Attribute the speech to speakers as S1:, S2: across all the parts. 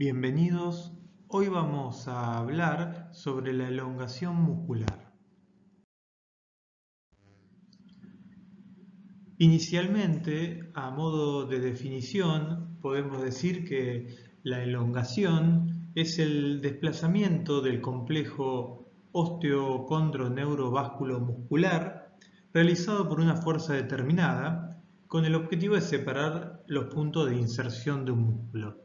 S1: Bienvenidos, hoy vamos a hablar sobre la elongación muscular. Inicialmente, a modo de definición, podemos decir que la elongación es el desplazamiento del complejo osteocondroneurovasculomuscular realizado por una fuerza determinada con el objetivo de separar los puntos de inserción de un músculo.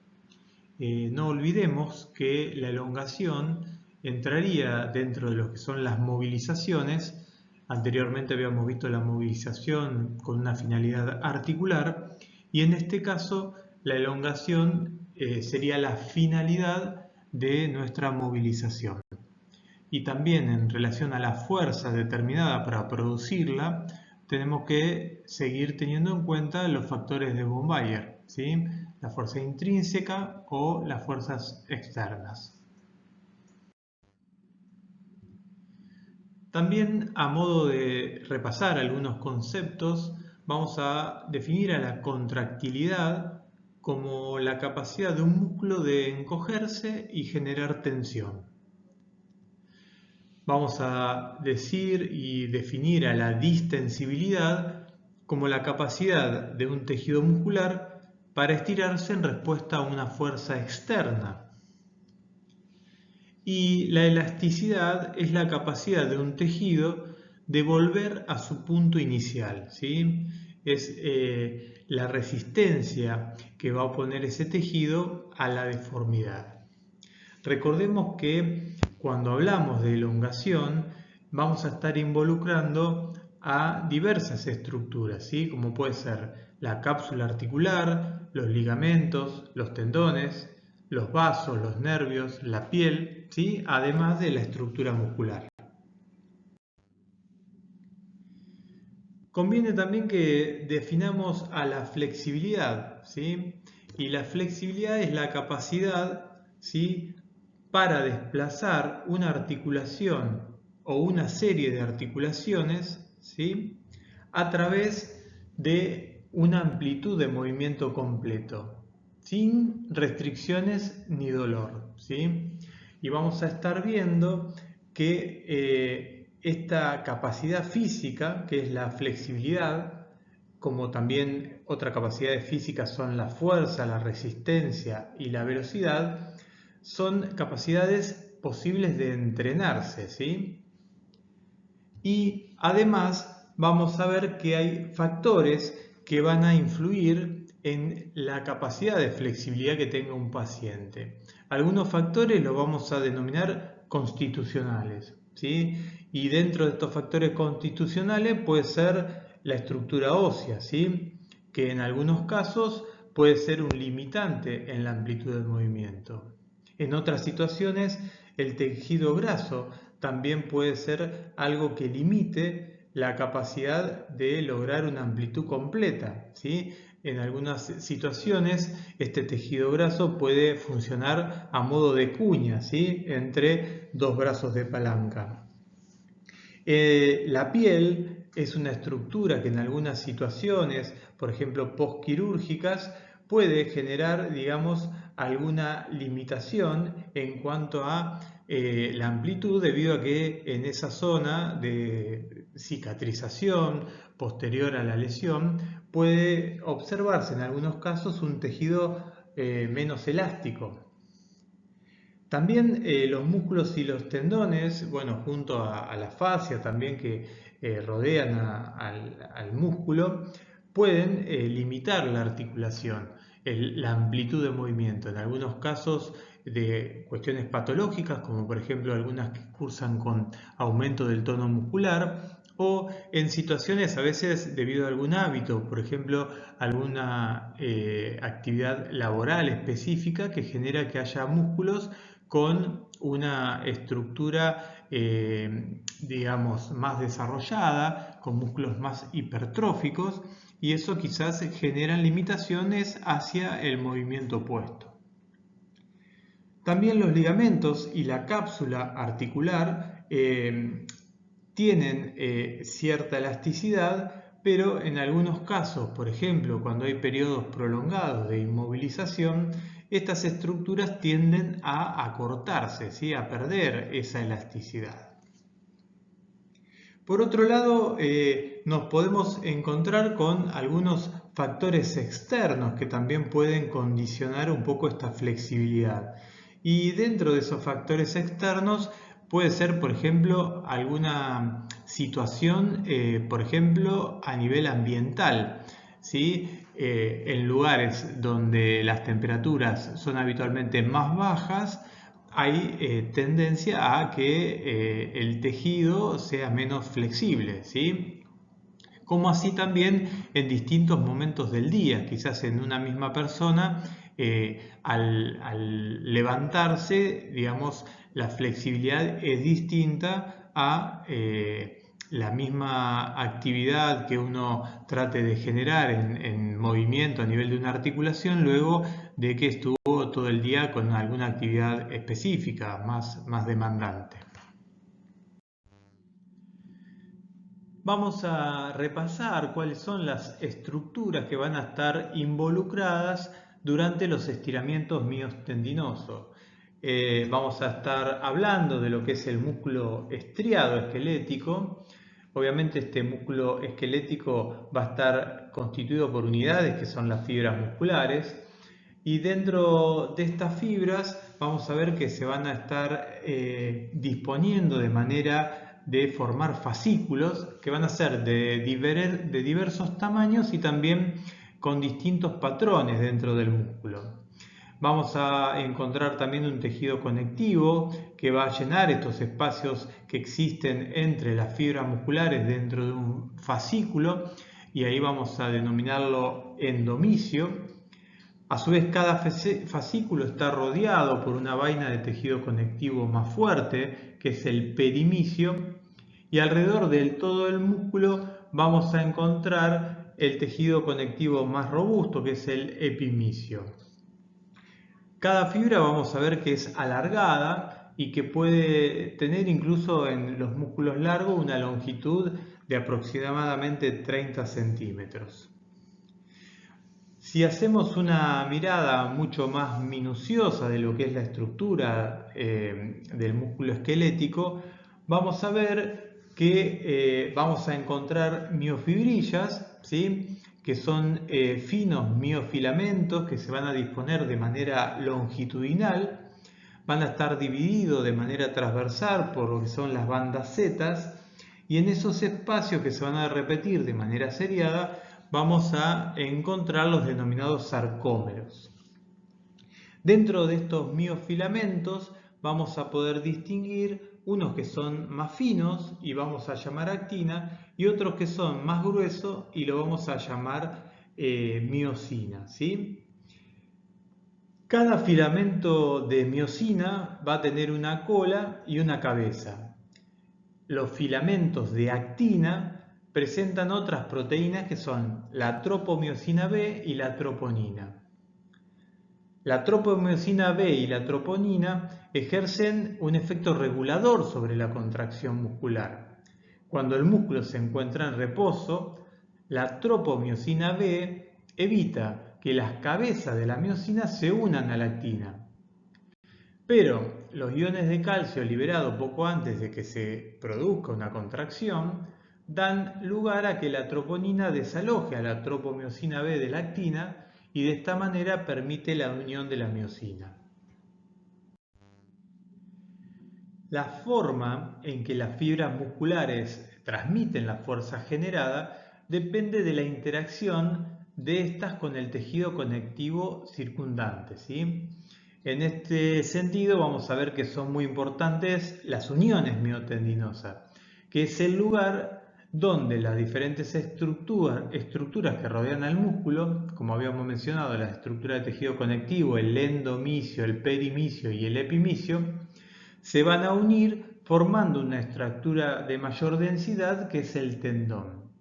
S1: No olvidemos que la elongación entraría dentro de lo que son las movilizaciones. Anteriormente habíamos visto la movilización con una finalidad articular y en este caso la elongación sería la finalidad de nuestra movilización. Y también en relación a la fuerza determinada para producirla, tenemos que seguir teniendo en cuenta los factores de von Baer, ¿sí? La fuerza intrínseca o las fuerzas externas. También, a modo de repasar algunos conceptos, vamos a definir a la contractilidad como la capacidad de un músculo de encogerse y generar tensión. Vamos a decir y definir a la distensibilidad como la capacidad de un tejido muscular para estirarse en respuesta a una fuerza externa. Y la elasticidad es la capacidad de un tejido de volver a su punto inicial, ¿sí? Es la resistencia que va a oponer ese tejido a la deformidad. Recordemos que cuando hablamos de elongación vamos a estar involucrando a diversas estructuras, ¿sí? Como puede ser la cápsula articular, los ligamentos, los tendones, los vasos, los nervios, la piel, ¿sí? Además de la estructura muscular. Conviene también que definamos a la flexibilidad, ¿sí? Y la flexibilidad es la capacidad, ¿sí?, para desplazar una articulación o una serie de articulaciones, ¿sí?, a través de una amplitud de movimiento completo, sin restricciones ni dolor, ¿sí? Y vamos a estar viendo que esta capacidad física, que es la flexibilidad, como también otra capacidad física son la fuerza, la resistencia y la velocidad, son capacidades posibles de entrenarse, ¿sí? Y además vamos a ver que hay factores que van a influir en la capacidad de flexibilidad que tenga un paciente. Algunos factores los vamos a denominar constitucionales, ¿sí? Y dentro de estos factores constitucionales puede ser la estructura ósea, ¿sí?, que en algunos casos puede ser un limitante en la amplitud del movimiento. En otras situaciones, el tejido graso también puede ser algo que limite la capacidad de lograr una amplitud completa, ¿sí? En algunas situaciones, este tejido graso puede funcionar a modo de cuña, ¿sí?, entre dos brazos de palanca. La piel es una estructura que en algunas situaciones, por ejemplo postquirúrgicas, puede generar, digamos, alguna limitación en cuanto a la amplitud, debido a que en esa zona de cicatrización posterior a la lesión puede observarse en algunos casos un tejido menos elástico. También los músculos y los tendones, bueno, junto a la fascia también que rodean al músculo, pueden limitar la articulación, la amplitud de movimiento. En algunos casos de cuestiones patológicas, como por ejemplo algunas que cursan con aumento del tono muscular, o en situaciones a veces debido a algún hábito, por ejemplo alguna actividad laboral específica que genera que haya músculos con una estructura, digamos, más desarrollada, con músculos más hipertróficos, y eso quizás genera limitaciones hacia el movimiento opuesto. También los ligamentos y la cápsula articular tienen cierta elasticidad pero en algunos casos, por ejemplo, cuando hay periodos prolongados de inmovilización, estas estructuras tienden a acortarse, ¿sí? A perder esa elasticidad. Por otro lado, nos podemos encontrar con algunos factores externos que también pueden condicionar un poco esta flexibilidad. Y dentro de esos factores externos puede ser, por ejemplo, alguna situación, por ejemplo, a nivel ambiental, ¿sí? En lugares donde las temperaturas son habitualmente más bajas, hay tendencia a que el tejido sea menos flexible, ¿sí? Como así también en distintos momentos del día, quizás en una misma persona, al levantarse, digamos, la flexibilidad es distinta a la misma actividad que uno trate de generar en movimiento a nivel de una articulación luego de que estuvo todo el día con alguna actividad específica, más demandante. Vamos a repasar cuáles son las estructuras que van a estar involucradas durante los estiramientos miostendinosos. Vamos a estar hablando de lo que es el músculo estriado esquelético. Obviamente este músculo esquelético va a estar constituido por unidades que son las fibras musculares. Y dentro de estas fibras vamos a ver que se van a estar disponiendo de manera de formar fascículos que van a ser de diversos tamaños y también con distintos patrones dentro del músculo. Vamos a encontrar también un tejido conectivo que va a llenar estos espacios que existen entre las fibras musculares dentro de un fascículo y ahí vamos a denominarlo endomisio. A su vez, cada fascículo está rodeado por una vaina de tejido conectivo más fuerte, que es el perimisio, y alrededor del todo el músculo vamos a encontrar el tejido conectivo más robusto, que es el epimisio. Cada fibra vamos a ver que es alargada y que puede tener incluso en los músculos largos una longitud de aproximadamente 30 centímetros. Si hacemos una mirada mucho más minuciosa de lo que es la estructura del músculo esquelético, vamos a ver que vamos a encontrar miofibrillas, ¿sí? Que son finos miofilamentos que se van a disponer de manera longitudinal, van a estar divididos de manera transversal por lo que son las bandas zetas, y en esos espacios que se van a repetir de manera seriada vamos a encontrar los denominados sarcómeros. Dentro de estos miofilamentos vamos a poder distinguir unos que son más finos y vamos a llamar actina y otros que son más gruesos y lo vamos a llamar miosina, ¿sí? Cada filamento de miosina va a tener una cola y una cabeza. Los filamentos de actina presentan otras proteínas que son la tropomiosina B y la troponina. La tropomiosina B y la troponina ejercen un efecto regulador sobre la contracción muscular. Cuando el músculo se encuentra en reposo, la tropomiosina B evita que las cabezas de la miosina se unan a la actina. Pero los iones de calcio liberados poco antes de que se produzca una contracción dan lugar a que la troponina desaloje a la tropomiosina B de la actina y de esta manera permite la unión de la miosina. La forma en que las fibras musculares transmiten la fuerza generada depende de la interacción de estas con el tejido conectivo circundante, ¿sí? En este sentido vamos a ver que son muy importantes las uniones miotendinosas, que es el lugar donde las diferentes estructuras que rodean al músculo, como habíamos mencionado, la estructura de tejido conectivo, el endomisio, el perimisio y el epimisio, se van a unir formando una estructura de mayor densidad que es el tendón.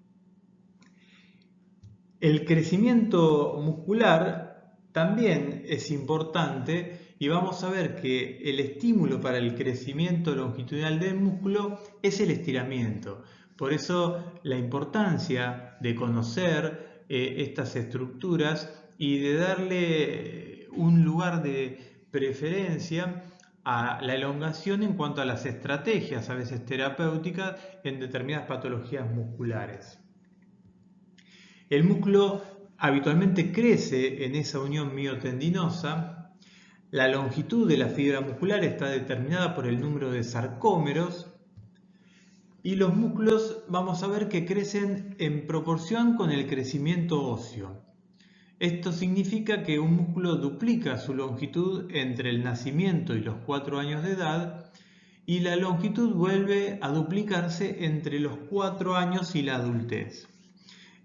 S1: El crecimiento muscular también es importante y vamos a ver que el estímulo para el crecimiento longitudinal del músculo es el estiramiento. Por eso la importancia de conocer estas estructuras y de darle un lugar de preferencia a la elongación en cuanto a las estrategias, a veces terapéuticas, en determinadas patologías musculares. El músculo habitualmente crece en esa unión miotendinosa. La longitud de la fibra muscular está determinada por el número de sarcómeros y los músculos vamos a ver que crecen en proporción con el crecimiento óseo. Esto significa que un músculo duplica su longitud entre el nacimiento y los 4 años de edad y la longitud vuelve a duplicarse entre los 4 años y la adultez.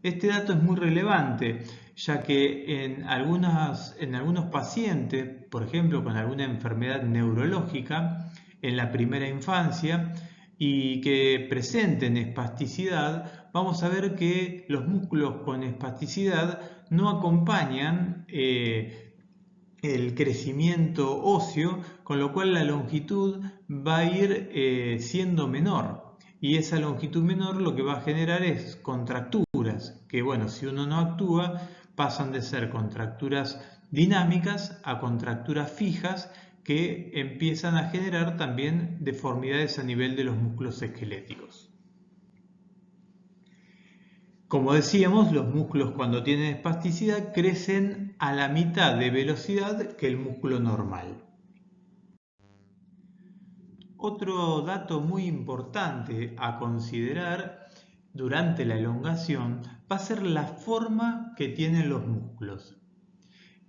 S1: Este dato es muy relevante, ya que en algunos pacientes, por ejemplo con alguna enfermedad neurológica en la primera infancia y que presenten espasticidad, vamos a ver que los músculos con espasticidad no acompañan el crecimiento óseo, con lo cual la longitud va a ir siendo menor. Y esa longitud menor lo que va a generar es contracturas, que bueno, si uno no actúa, pasan de ser contracturas dinámicas a contracturas fijas que empiezan a generar también deformidades a nivel de los músculos esqueléticos. Como decíamos, los músculos cuando tienen espasticidad crecen a la mitad de velocidad que el músculo normal. Otro dato muy importante a considerar durante la elongación va a ser la forma que tienen los músculos.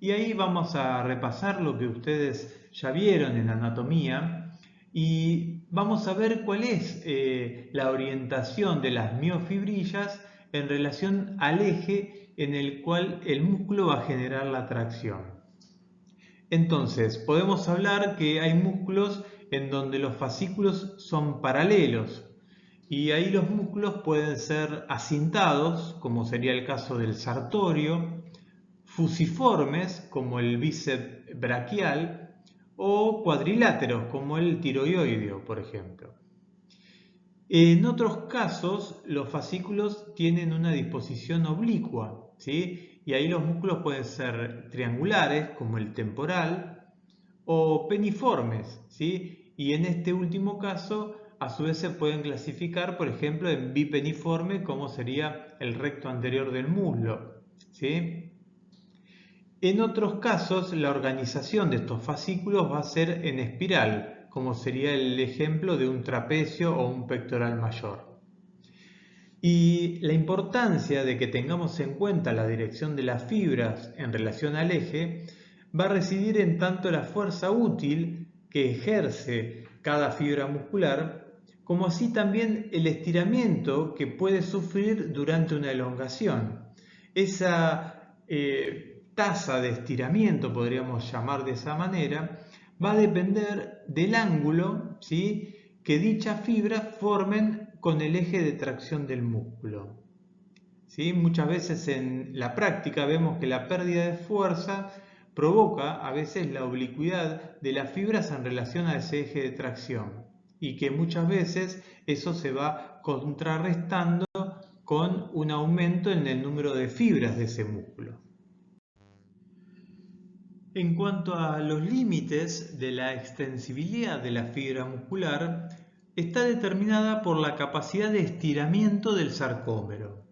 S1: Y ahí vamos a repasar lo que ustedes ya vieron en anatomía y vamos a ver cuál es la orientación de las miofibrillas en relación al eje en el cual el músculo va a generar la tracción. Entonces, podemos hablar que hay músculos en donde los fascículos son paralelos y ahí los músculos pueden ser acintados, como sería el caso del sartorio, fusiformes, como el bíceps braquial, o cuadriláteros, como el tiroideo, por ejemplo. En otros casos, los fascículos tienen una disposición oblicua, ¿sí? Y ahí los músculos pueden ser triangulares, como el temporal, o peniformes, ¿sí? Y en este último caso, a su vez se pueden clasificar, por ejemplo, en bipeniforme, como sería el recto anterior del muslo, ¿sí? En otros casos, la organización de estos fascículos va a ser en espiral, como sería el ejemplo de un trapecio o un pectoral mayor. Y la importancia de que tengamos en cuenta la dirección de las fibras en relación al eje va a residir en tanto la fuerza útil que ejerce cada fibra muscular, como así también el estiramiento que puede sufrir durante una elongación. Esa tasa de estiramiento, podríamos llamar de esa manera, va a depender del ángulo, ¿sí?, que dichas fibras formen con el eje de tracción del músculo. ¿Sí? Muchas veces en la práctica vemos que la pérdida de fuerza provoca a veces la oblicuidad de las fibras en relación a ese eje de tracción y que muchas veces eso se va contrarrestando con un aumento en el número de fibras de ese músculo. En cuanto a los límites de la extensibilidad de la fibra muscular, está determinada por la capacidad de estiramiento del sarcómero.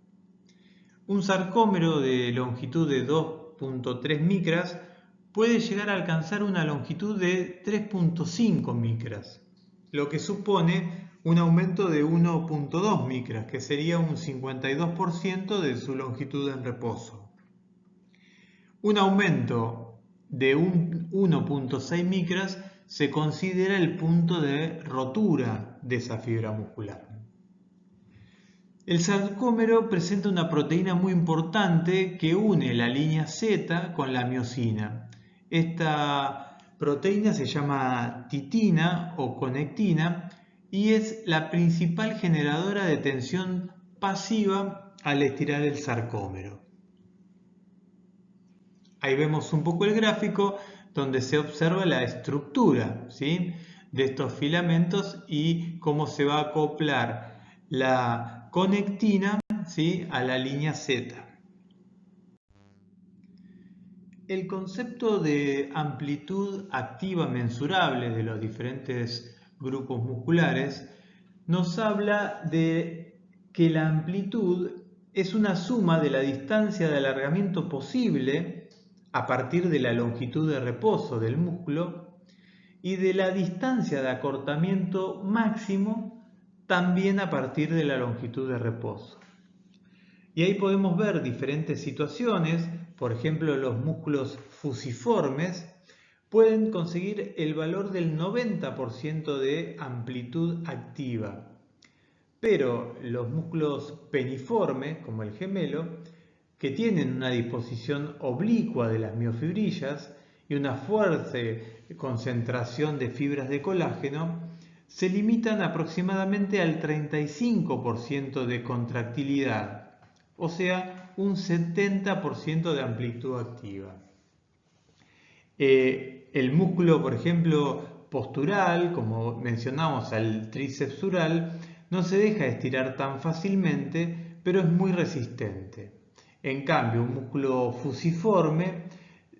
S1: Un sarcómero de longitud de 2.3 micras puede llegar a alcanzar una longitud de 3.5 micras, lo que supone un aumento de 1.2 micras, que sería un 52% de su longitud en reposo. Un aumento de 1.6 micras se considera el punto de rotura de esa fibra muscular. El sarcómero presenta una proteína muy importante que une la línea Z con la miosina. Esta proteína se llama titina o conectina y es la principal generadora de tensión pasiva al estirar el sarcómero. Ahí vemos un poco el gráfico donde se observa la estructura, ¿sí?, de estos filamentos y cómo se va a acoplar la conectina, ¿sí?, a la línea Z. El concepto de amplitud activa mensurable de los diferentes grupos musculares nos habla de que la amplitud es una suma de la distancia de alargamiento posible a partir de la longitud de reposo del músculo y de la distancia de acortamiento máximo también a partir de la longitud de reposo. Y ahí podemos ver diferentes situaciones, por ejemplo los músculos fusiformes pueden conseguir el valor del 90% de amplitud activa. Pero los músculos peniformes, como el gemelo, que tienen una disposición oblicua de las miofibrillas y una fuerte concentración de fibras de colágeno, se limitan aproximadamente al 35% de contractilidad, o sea, un 70% de amplitud activa. El músculo, por ejemplo, postural, como mencionamos al tríceps sural, no se deja estirar tan fácilmente, pero es muy resistente. En cambio, un músculo fusiforme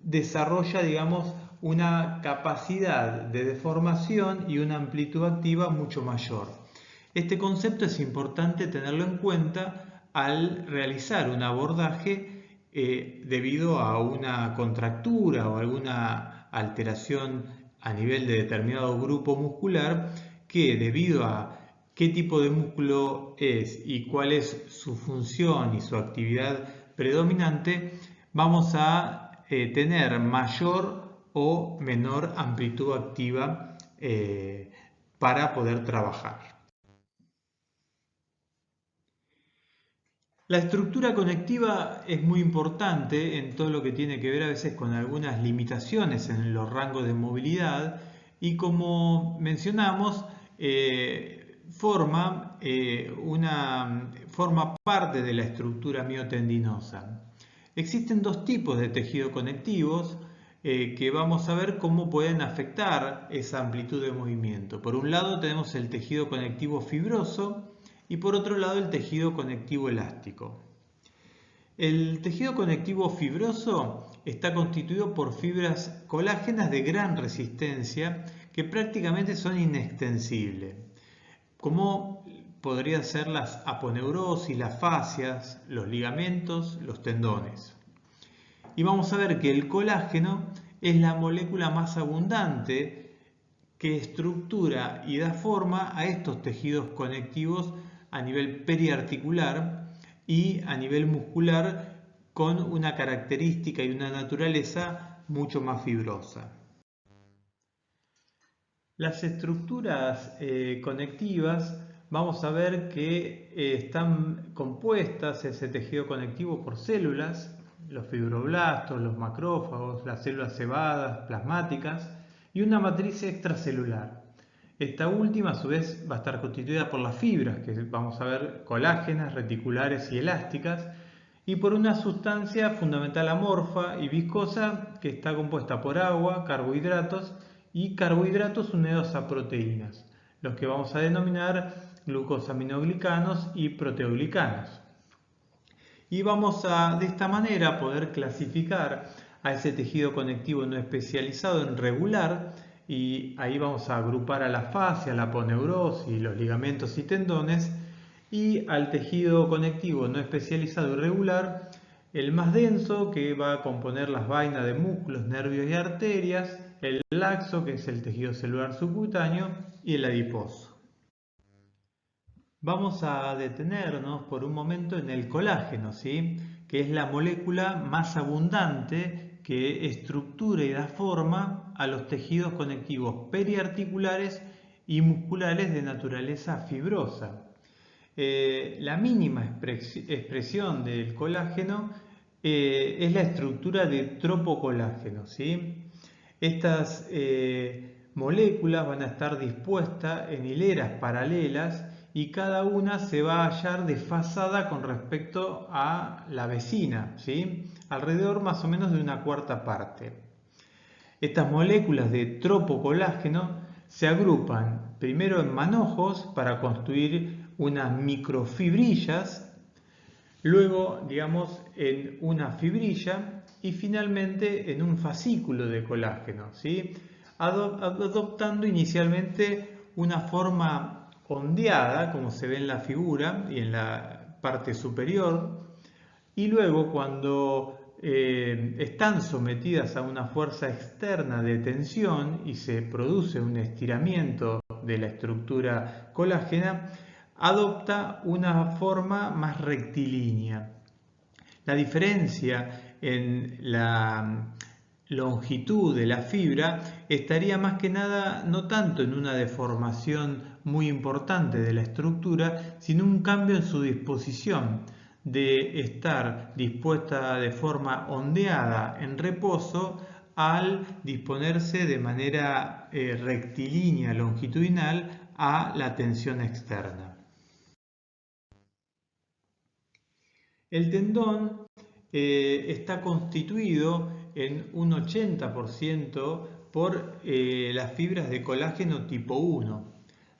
S1: desarrolla, digamos, una capacidad de deformación y una amplitud activa mucho mayor. Este concepto es importante tenerlo en cuenta al realizar un abordaje debido a una contractura o alguna alteración a nivel de determinado grupo muscular que, debido a qué tipo de músculo es y cuál es su función y su actividad predominante, vamos a tener mayor o menor amplitud activa para poder trabajar. La estructura conectiva es muy importante en todo lo que tiene que ver a veces con algunas limitaciones en los rangos de movilidad y, como mencionamos, forma parte de la estructura miotendinosa. Existen dos tipos de tejidos conectivos que vamos a ver cómo pueden afectar esa amplitud de movimiento. Por un lado tenemos el tejido conectivo fibroso y por otro lado el tejido conectivo elástico. El tejido conectivo fibroso está constituido por fibras colágenas de gran resistencia que prácticamente son inextensibles, como podrían ser las aponeurosis, las fascias, los ligamentos, los tendones. Y vamos a ver que el colágeno es la molécula más abundante que estructura y da forma a estos tejidos conectivos a nivel periarticular y a nivel muscular, con una característica y una naturaleza mucho más fibrosa. Las estructuras conectivas, vamos a ver que están compuestas, ese tejido conectivo, por células, los fibroblastos, los macrófagos, las células cebadas, plasmáticas y una matriz extracelular. Esta última, a su vez, va a estar constituida por las fibras, que vamos a ver colágenas, reticulares y elásticas, y por una sustancia fundamental amorfa y viscosa que está compuesta por agua, carbohidratos y carbohidratos unidos a proteínas, los que vamos a denominar glucosaminoglicanos y proteoglicanos. Y vamos a, de esta manera, poder clasificar a ese tejido conectivo no especializado en regular, y ahí vamos a agrupar a la fascia, la aponeurosis, los ligamentos y tendones, y al tejido conectivo no especializado y regular, el más denso, que va a componer las vainas de músculos, nervios y arterias, el laxo, que es el tejido celular subcutáneo, y el adiposo. Vamos a detenernos por un momento en el colágeno, ¿sí?, que es la molécula más abundante que estructura y da forma a los tejidos conectivos periarticulares y musculares de naturaleza fibrosa. La mínima expresión del colágeno es la estructura de tropocolágeno, ¿sí? Estas moléculas van a estar dispuestas en hileras paralelas y cada una se va a hallar desfasada con respecto a la vecina, ¿sí?, alrededor más o menos de una cuarta parte. Estas moléculas de tropocolágeno se agrupan primero en manojos para construir unas microfibrillas, luego, digamos, en una fibrilla y finalmente en un fascículo de colágeno, ¿sí? Adoptando inicialmente una forma ondeada, como se ve en la figura y en la parte superior, y luego cuando están sometidas a una fuerza externa de tensión y se produce un estiramiento de la estructura colágena, adopta una forma más rectilínea. La diferencia en la longitud de la fibra estaría más que nada no tanto en una deformación muy importante de la estructura, sino un cambio en su disposición, de estar dispuesta de forma ondeada en reposo al disponerse de manera rectilínea, longitudinal a la tensión externa. El tendón está constituido en un 80% por las fibras de colágeno tipo 1.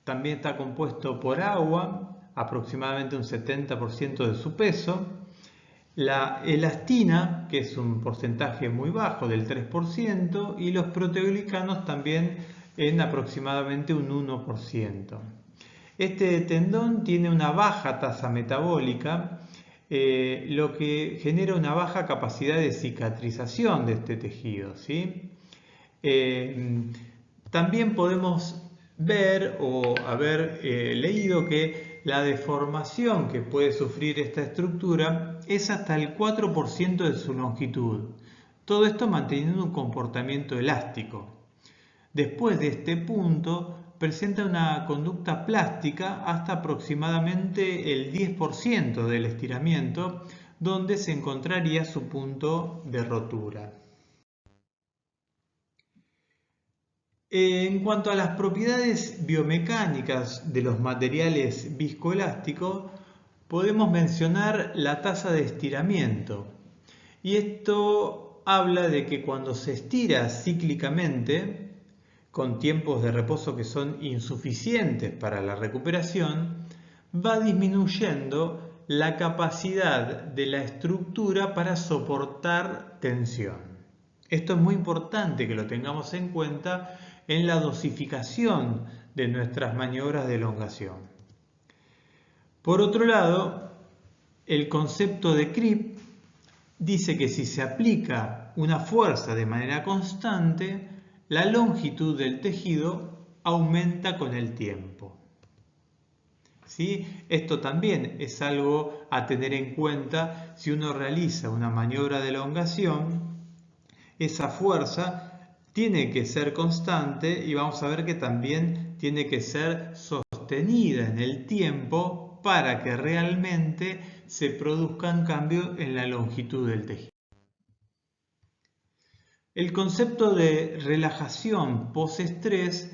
S1: También está compuesto por agua, aproximadamente un 70% de su peso. La elastina, que es un porcentaje muy bajo del 3%, y los proteoglicanos también en aproximadamente un 1%. Este tendón tiene una baja tasa metabólica, lo que genera una baja capacidad de cicatrización de este tejido, ¿sí? También podemos ver o haber leído que la deformación que puede sufrir esta estructura es hasta el 4% de su longitud. Todo esto manteniendo un comportamiento elástico. Después de este punto, presenta una conducta plástica hasta aproximadamente el 10% del estiramiento, donde se encontraría su punto de rotura. En cuanto a las propiedades biomecánicas de los materiales viscoelásticos, podemos mencionar la tasa de estiramiento. Y esto habla de que cuando se estira cíclicamente, con tiempos de reposo que son insuficientes para la recuperación, va disminuyendo la capacidad de la estructura para soportar tensión. Esto es muy importante que lo tengamos en cuenta en la dosificación de nuestras maniobras de elongación. Por otro lado, el concepto de creep dice que si se aplica una fuerza de manera constante, la longitud del tejido aumenta con el tiempo. ¿Sí? Esto también es algo a tener en cuenta si uno realiza una maniobra de elongación. Esa fuerza tiene que ser constante y vamos a ver que también tiene que ser sostenida en el tiempo para que realmente se produzcan cambios en la longitud del tejido. El concepto de relajación postestrés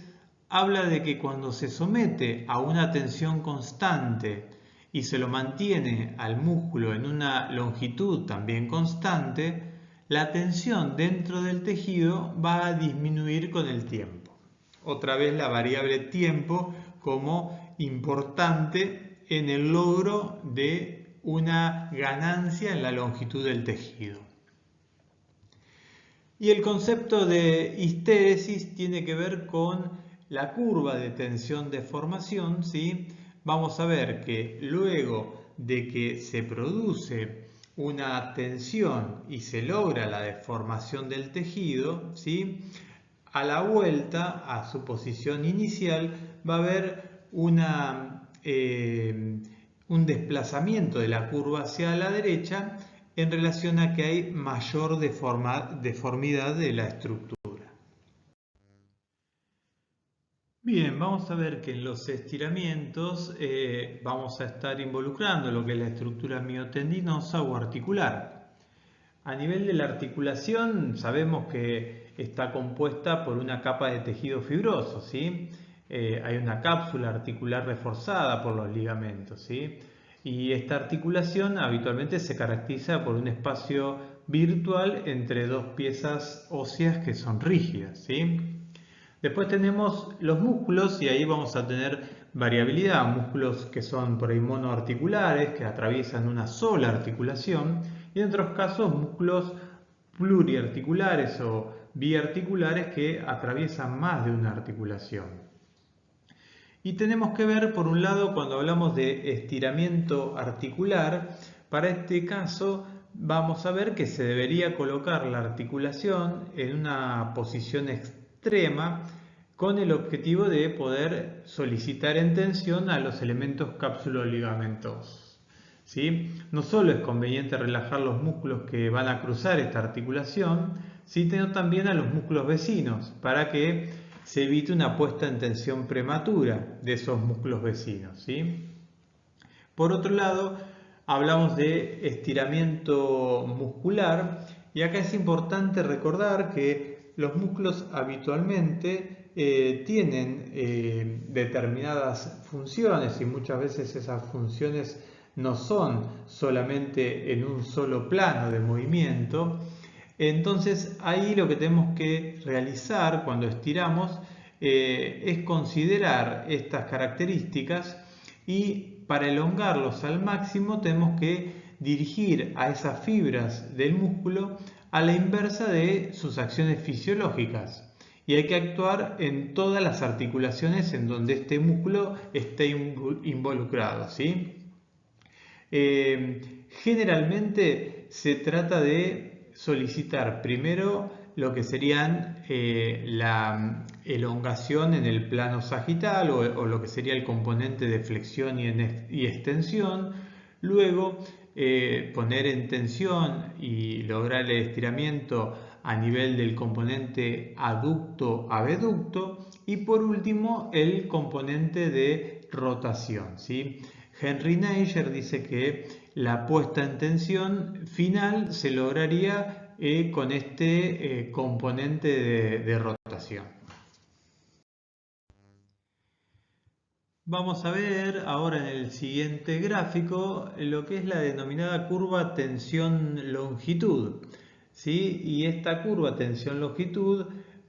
S1: habla de que cuando se somete a una tensión constante y se lo mantiene al músculo en una longitud también constante, la tensión dentro del tejido va a disminuir con el tiempo. Otra vez la variable tiempo como importante en el logro de una ganancia en la longitud del tejido. Y el concepto de histéresis tiene que ver con la curva de tensión-deformación, ¿sí? Vamos a ver que luego de que se produce una tensión y se logra la deformación del tejido, ¿sí? A la vuelta a su posición inicial va a haber un desplazamiento de la curva hacia la derecha en relación a que hay mayor deformidad de la estructura. Bien, vamos a ver que en los estiramientos vamos a estar involucrando lo que es la estructura miotendinosa o articular. A nivel de la articulación sabemos que está compuesta por una capa de tejido fibroso, ¿sí? Hay una cápsula articular reforzada por los ligamentos, ¿sí? Y esta articulación habitualmente se caracteriza por un espacio virtual entre dos piezas óseas que son rígidas, ¿sí? Después tenemos los músculos y ahí vamos a tener variabilidad, músculos que son por ahí monoarticulares, que atraviesan una sola articulación, y en otros casos músculos pluriarticulares o biarticulares que atraviesan más de una articulación. Y tenemos que ver, por un lado, cuando hablamos de estiramiento articular, para este caso vamos a ver que se debería colocar la articulación en una posición extrema con el objetivo de poder solicitar en tensión a los elementos cápsulo-ligamentosos. ¿Sí? No solo es conveniente relajar los músculos que van a cruzar esta articulación, sino también a los músculos vecinos, para que se evite una puesta en tensión prematura de esos músculos vecinos. ¿Sí? Por otro lado, hablamos de estiramiento muscular y acá es importante recordar que los músculos habitualmente tienen determinadas funciones y muchas veces esas funciones no son solamente en un solo plano de movimiento. Entonces ahí lo que tenemos que realizar cuando estiramos es considerar estas características y para elongarlos al máximo tenemos que dirigir a esas fibras del músculo a la inversa de sus acciones fisiológicas. Y hay que actuar en todas las articulaciones en donde este músculo esté involucrado, ¿sí? Generalmente se trata de solicitar primero lo que serían la elongación en el plano sagital o lo que sería el componente de flexión y extensión, luego poner en tensión y lograr el estiramiento a nivel del componente aducto-abducto y por último el componente de rotación, ¿sí? Henry Neiger dice que la puesta en tensión final se lograría con este componente de rotación. Vamos a ver ahora en el siguiente gráfico lo que es la denominada curva tensión-longitud, ¿sí? Y esta curva tensión-longitud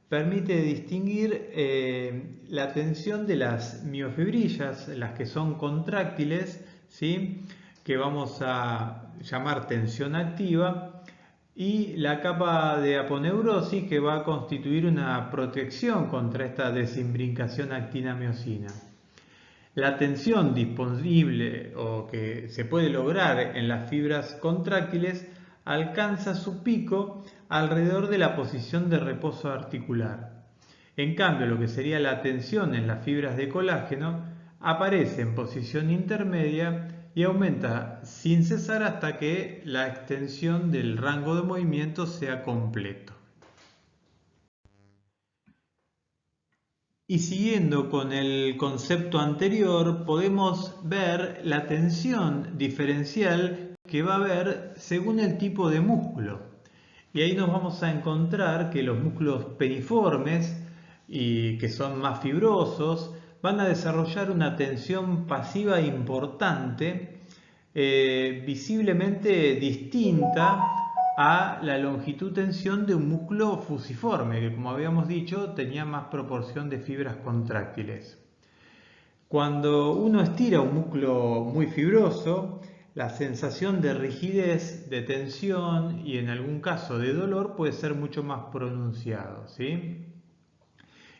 S1: permite distinguir la tensión de las miofibrillas, las que son contráctiles, ¿sí? Que vamos a llamar tensión activa, y la capa de aponeurosis que va a constituir una protección contra esta desimbricación actina-miosina. La tensión disponible o que se puede lograr en las fibras contráctiles alcanza su pico alrededor de la posición de reposo articular. En cambio, lo que sería la tensión en las fibras de colágeno aparece en posición intermedia y aumenta sin cesar hasta que la extensión del rango de movimiento sea completo. Y siguiendo con el concepto anterior, podemos ver la tensión diferencial que va a haber según el tipo de músculo. Y ahí nos vamos a encontrar que los músculos piriformes y que son más fibrosos van a desarrollar una tensión pasiva importante, visiblemente distinta a la longitud-tensión de un músculo fusiforme, que como habíamos dicho tenía más proporción de fibras contráctiles. Cuando uno estira un músculo muy fibroso, la sensación de rigidez, de tensión y en algún caso de dolor puede ser mucho más pronunciado, ¿sí?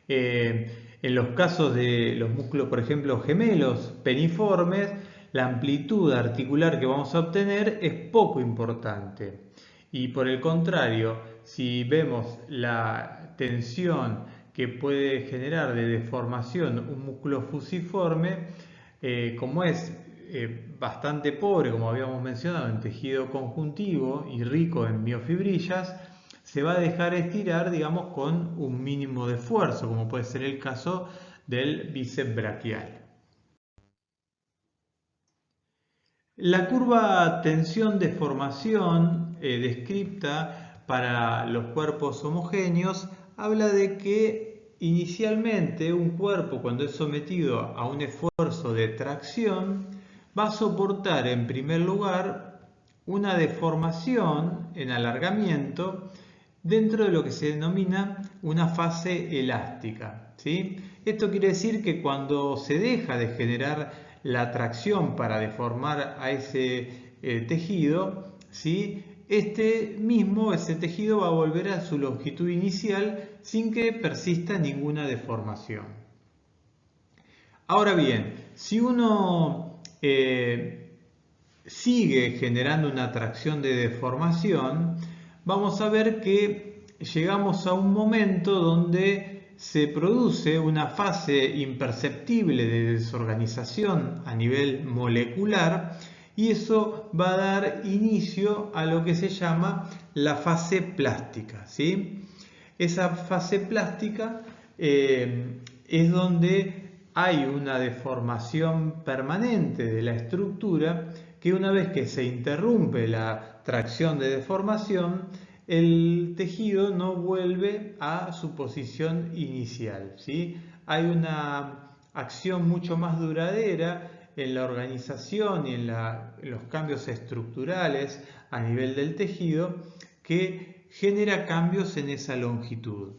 S1: En los casos de los músculos, por ejemplo, gemelos peniformes, la amplitud articular que vamos a obtener es poco importante. Y por el contrario, si vemos la tensión que puede generar de deformación un músculo fusiforme, como es bastante pobre, como habíamos mencionado, en tejido conjuntivo y rico en miofibrillas, se va a dejar estirar, digamos, con un mínimo de esfuerzo, como puede ser el caso del bíceps braquial. La curva tensión-deformación descripta para los cuerpos homogéneos habla de que inicialmente un cuerpo, cuando es sometido a un esfuerzo de tracción, va a soportar en primer lugar una deformación en alargamiento dentro de lo que se denomina una fase elástica, ¿sí? Esto quiere decir que cuando se deja de generar la tracción para deformar a ese tejido, ¿sí? Ese tejido va a volver a su longitud inicial sin que persista ninguna deformación. Ahora bien, si uno sigue generando una tracción de deformación, vamos a ver que llegamos a un momento donde se produce una fase imperceptible de desorganización a nivel molecular y eso va a dar inicio a lo que se llama la fase plástica, ¿sí? Esa fase plástica es donde hay una deformación permanente de la estructura que una vez que se interrumpe la tracción de deformación, el tejido no vuelve a su posición inicial, ¿sí? Hay una acción mucho más duradera en la organización y en los cambios estructurales a nivel del tejido que genera cambios en esa longitud.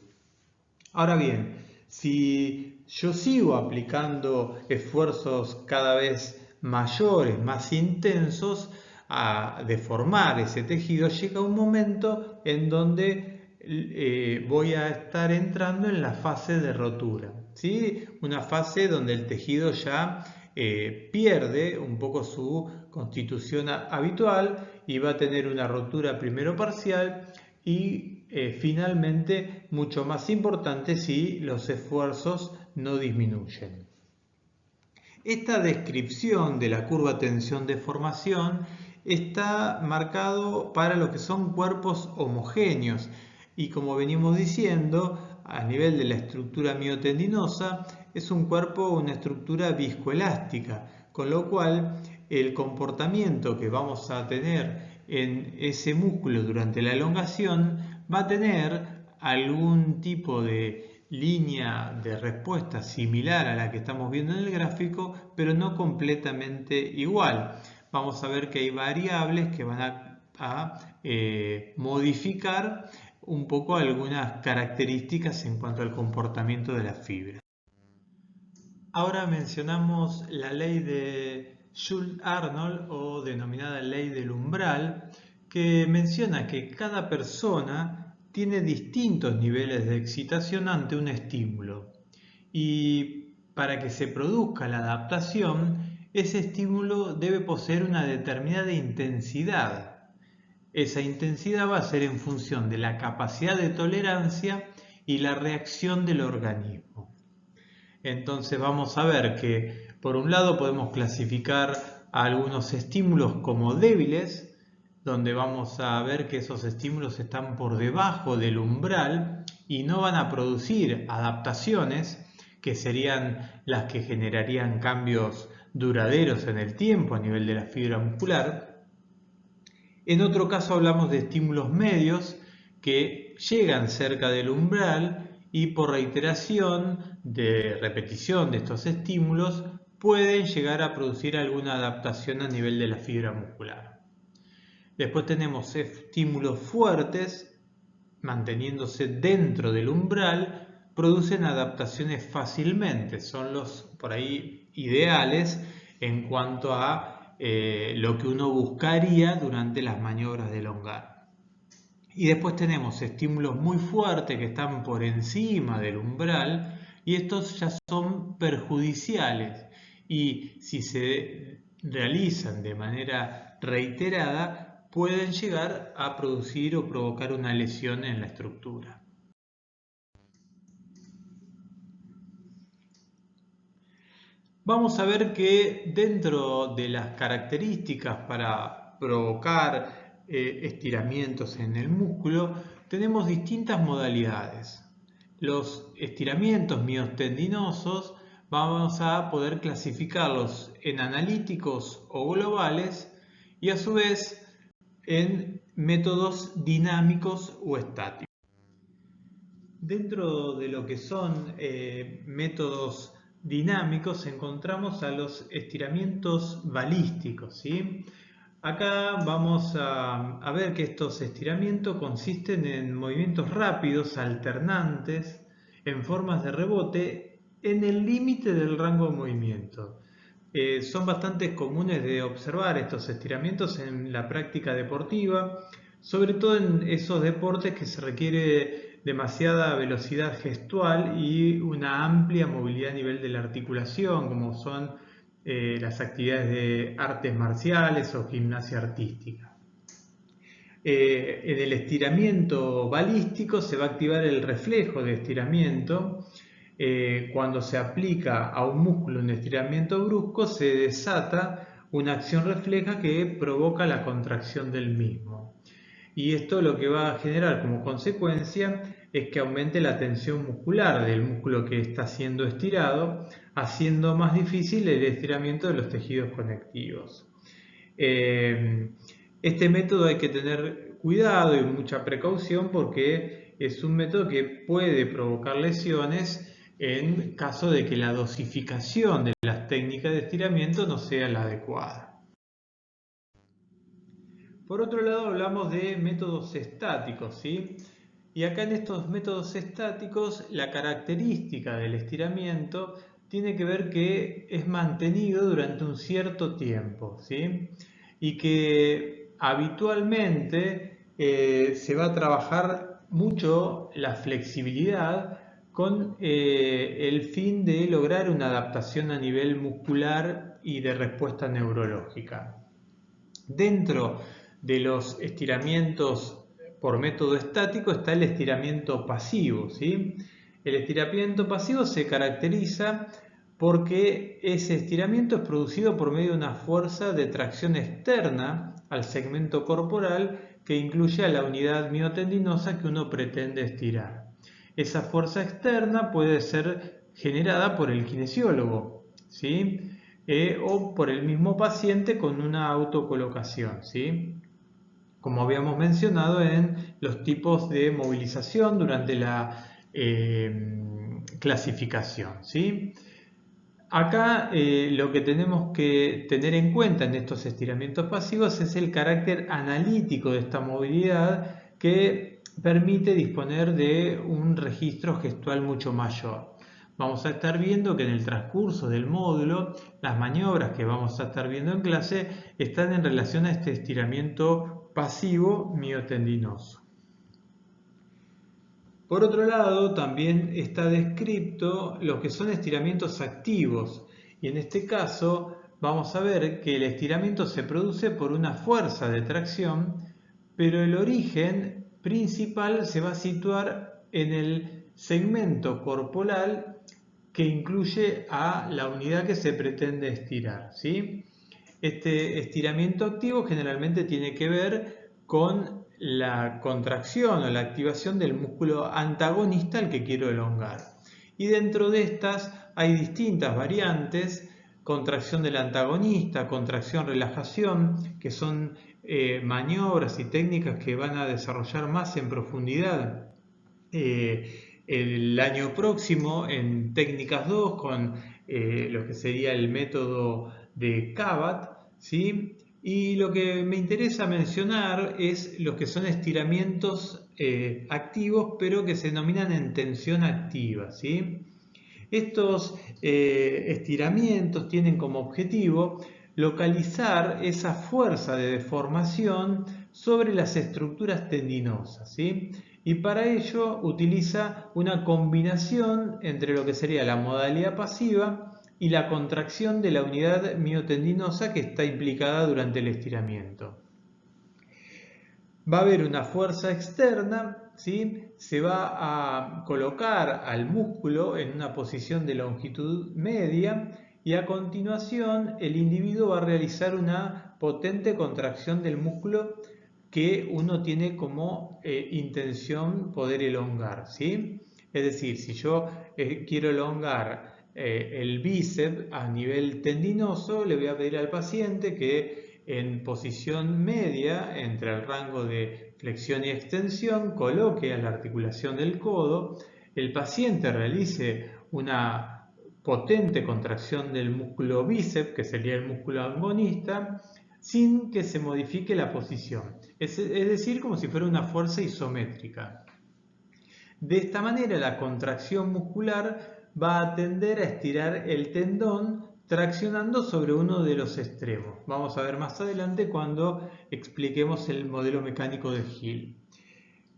S1: Ahora bien, si yo sigo aplicando esfuerzos cada vez mayores, más intensos, a deformar ese tejido, llega un momento en donde voy a estar entrando en la fase de rotura, ¿sí? Una fase donde el tejido ya pierde un poco su constitución habitual y va a tener una rotura primero parcial y finalmente mucho más importante si los esfuerzos no disminuyen. Esta descripción de la curva tensión-deformación está marcado para lo que son cuerpos homogéneos y como venimos diciendo, a nivel de la estructura miotendinosa es un cuerpo, una estructura viscoelástica, con lo cual el comportamiento que vamos a tener en ese músculo durante la elongación va a tener algún tipo de línea de respuesta similar a la que estamos viendo en el gráfico, pero no completamente igual. Vamos a ver que hay variables que van a modificar un poco algunas características en cuanto al comportamiento de la fibra. Ahora mencionamos la ley de Schultz-Arnold o denominada ley del umbral, que menciona que cada persona tiene distintos niveles de excitación ante un estímulo y para que se produzca la adaptación, ese estímulo debe poseer una determinada intensidad. Esa intensidad va a ser en función de la capacidad de tolerancia y la reacción del organismo. Entonces vamos a ver que por un lado podemos clasificar a algunos estímulos como débiles, donde vamos a ver que esos estímulos están por debajo del umbral y no van a producir adaptaciones que serían las que generarían cambios duraderos en el tiempo a nivel de la fibra muscular. En otro caso hablamos de estímulos medios que llegan cerca del umbral y por reiteración de repetición de estos estímulos pueden llegar a producir alguna adaptación a nivel de la fibra muscular. Después tenemos estímulos fuertes, manteniéndose dentro del umbral, producen adaptaciones fácilmente, son los por ahí ideales en cuanto a lo que uno buscaría durante las maniobras de elongar. Y después tenemos estímulos muy fuertes que están por encima del umbral y estos ya son perjudiciales y si se realizan de manera reiterada pueden llegar a producir o provocar una lesión en la estructura. Vamos a ver que dentro de las características para provocar estiramientos en el músculo tenemos distintas modalidades. Los estiramientos miotendinosos vamos a poder clasificarlos en analíticos o globales y a su vez en métodos dinámicos o estáticos. Dentro de lo que son métodos dinámicos encontramos a los estiramientos balísticos, ¿sí? Acá vamos a ver que estos estiramientos consisten en movimientos rápidos, alternantes, en formas de rebote, en el límite del rango de movimiento. Son bastante comunes de observar estos estiramientos en la práctica deportiva, sobre todo en esos deportes que se requiere demasiada velocidad gestual y una amplia movilidad a nivel de la articulación, como son las actividades de artes marciales o gimnasia artística. En el estiramiento balístico se va a activar el reflejo de estiramiento. Cuando se aplica a un músculo un estiramiento brusco, se desata una acción refleja que provoca la contracción del mismo. Y esto lo que va a generar como consecuencia es que aumente la tensión muscular del músculo que está siendo estirado, haciendo más difícil el estiramiento de los tejidos conectivos. Este método hay que tener cuidado y mucha precaución porque es un método que puede provocar lesiones en caso de que la dosificación de las técnicas de estiramiento no sea la adecuada. Por otro lado, hablamos de métodos estáticos, ¿sí? Y acá en estos métodos estáticos, la característica del estiramiento tiene que ver que es mantenido durante un cierto tiempo, ¿sí? Y que habitualmente se va a trabajar mucho la flexibilidad con el fin de lograr una adaptación a nivel muscular y de respuesta neurológica. Dentro de los estiramientos por método estático está el estiramiento pasivo, ¿sí? El estiramiento pasivo se caracteriza porque ese estiramiento es producido por medio de una fuerza de tracción externa al segmento corporal que incluye a la unidad miotendinosa que uno pretende estirar. Esa fuerza externa puede ser generada por el kinesiólogo, ¿sí? O por el mismo paciente con una autocolocación, ¿sí? Como habíamos mencionado en los tipos de movilización durante la clasificación, ¿sí? Acá lo que tenemos que tener en cuenta en estos estiramientos pasivos es el carácter analítico de esta movilidad que permite disponer de un registro gestual mucho mayor. Vamos a estar viendo que en el transcurso del módulo las maniobras que vamos a estar viendo en clase están en relación a este estiramiento pasivo miotendinoso. Por otro lado, también está descrito lo que son estiramientos activos y en este caso vamos a ver que el estiramiento se produce por una fuerza de tracción, pero el origen principal se va a situar en el segmento corporal que incluye a la unidad que se pretende estirar, ¿sí? Este estiramiento activo generalmente tiene que ver con la contracción o la activación del músculo antagonista al que quiero elongar. Y dentro de estas hay distintas variantes: contracción del antagonista, contracción, relajación, que son maniobras y técnicas que van a desarrollar más en profundidad el año próximo en técnicas 2 con lo que sería el método de Kabat, ¿sí? Y lo que me interesa mencionar es los que son estiramientos activos, pero que se denominan en tensión activa, ¿sí? Estos estiramientos tienen como objetivo localizar esa fuerza de deformación sobre las estructuras tendinosas, ¿sí? Y para ello utiliza una combinación entre lo que sería la modalidad pasiva y la contracción de la unidad miotendinosa que está implicada durante el estiramiento. Va a haber una fuerza externa, ¿sí? Se va a colocar al músculo en una posición de longitud media y a continuación el individuo va a realizar una potente contracción del músculo que uno tiene como intención poder elongar, ¿sí? Es decir, si yo quiero elongar el bíceps a nivel tendinoso, le voy a pedir al paciente que en posición media entre el rango de flexión y extensión coloque a la articulación del codo, el paciente realice una potente contracción del músculo bíceps, que sería el músculo antagonista, sin que se modifique la posición, es decir, como si fuera una fuerza isométrica. De esta manera, la contracción muscular va a tender a estirar el tendón traccionando sobre uno de los extremos. Vamos a ver más adelante cuando expliquemos el modelo mecánico de Hill.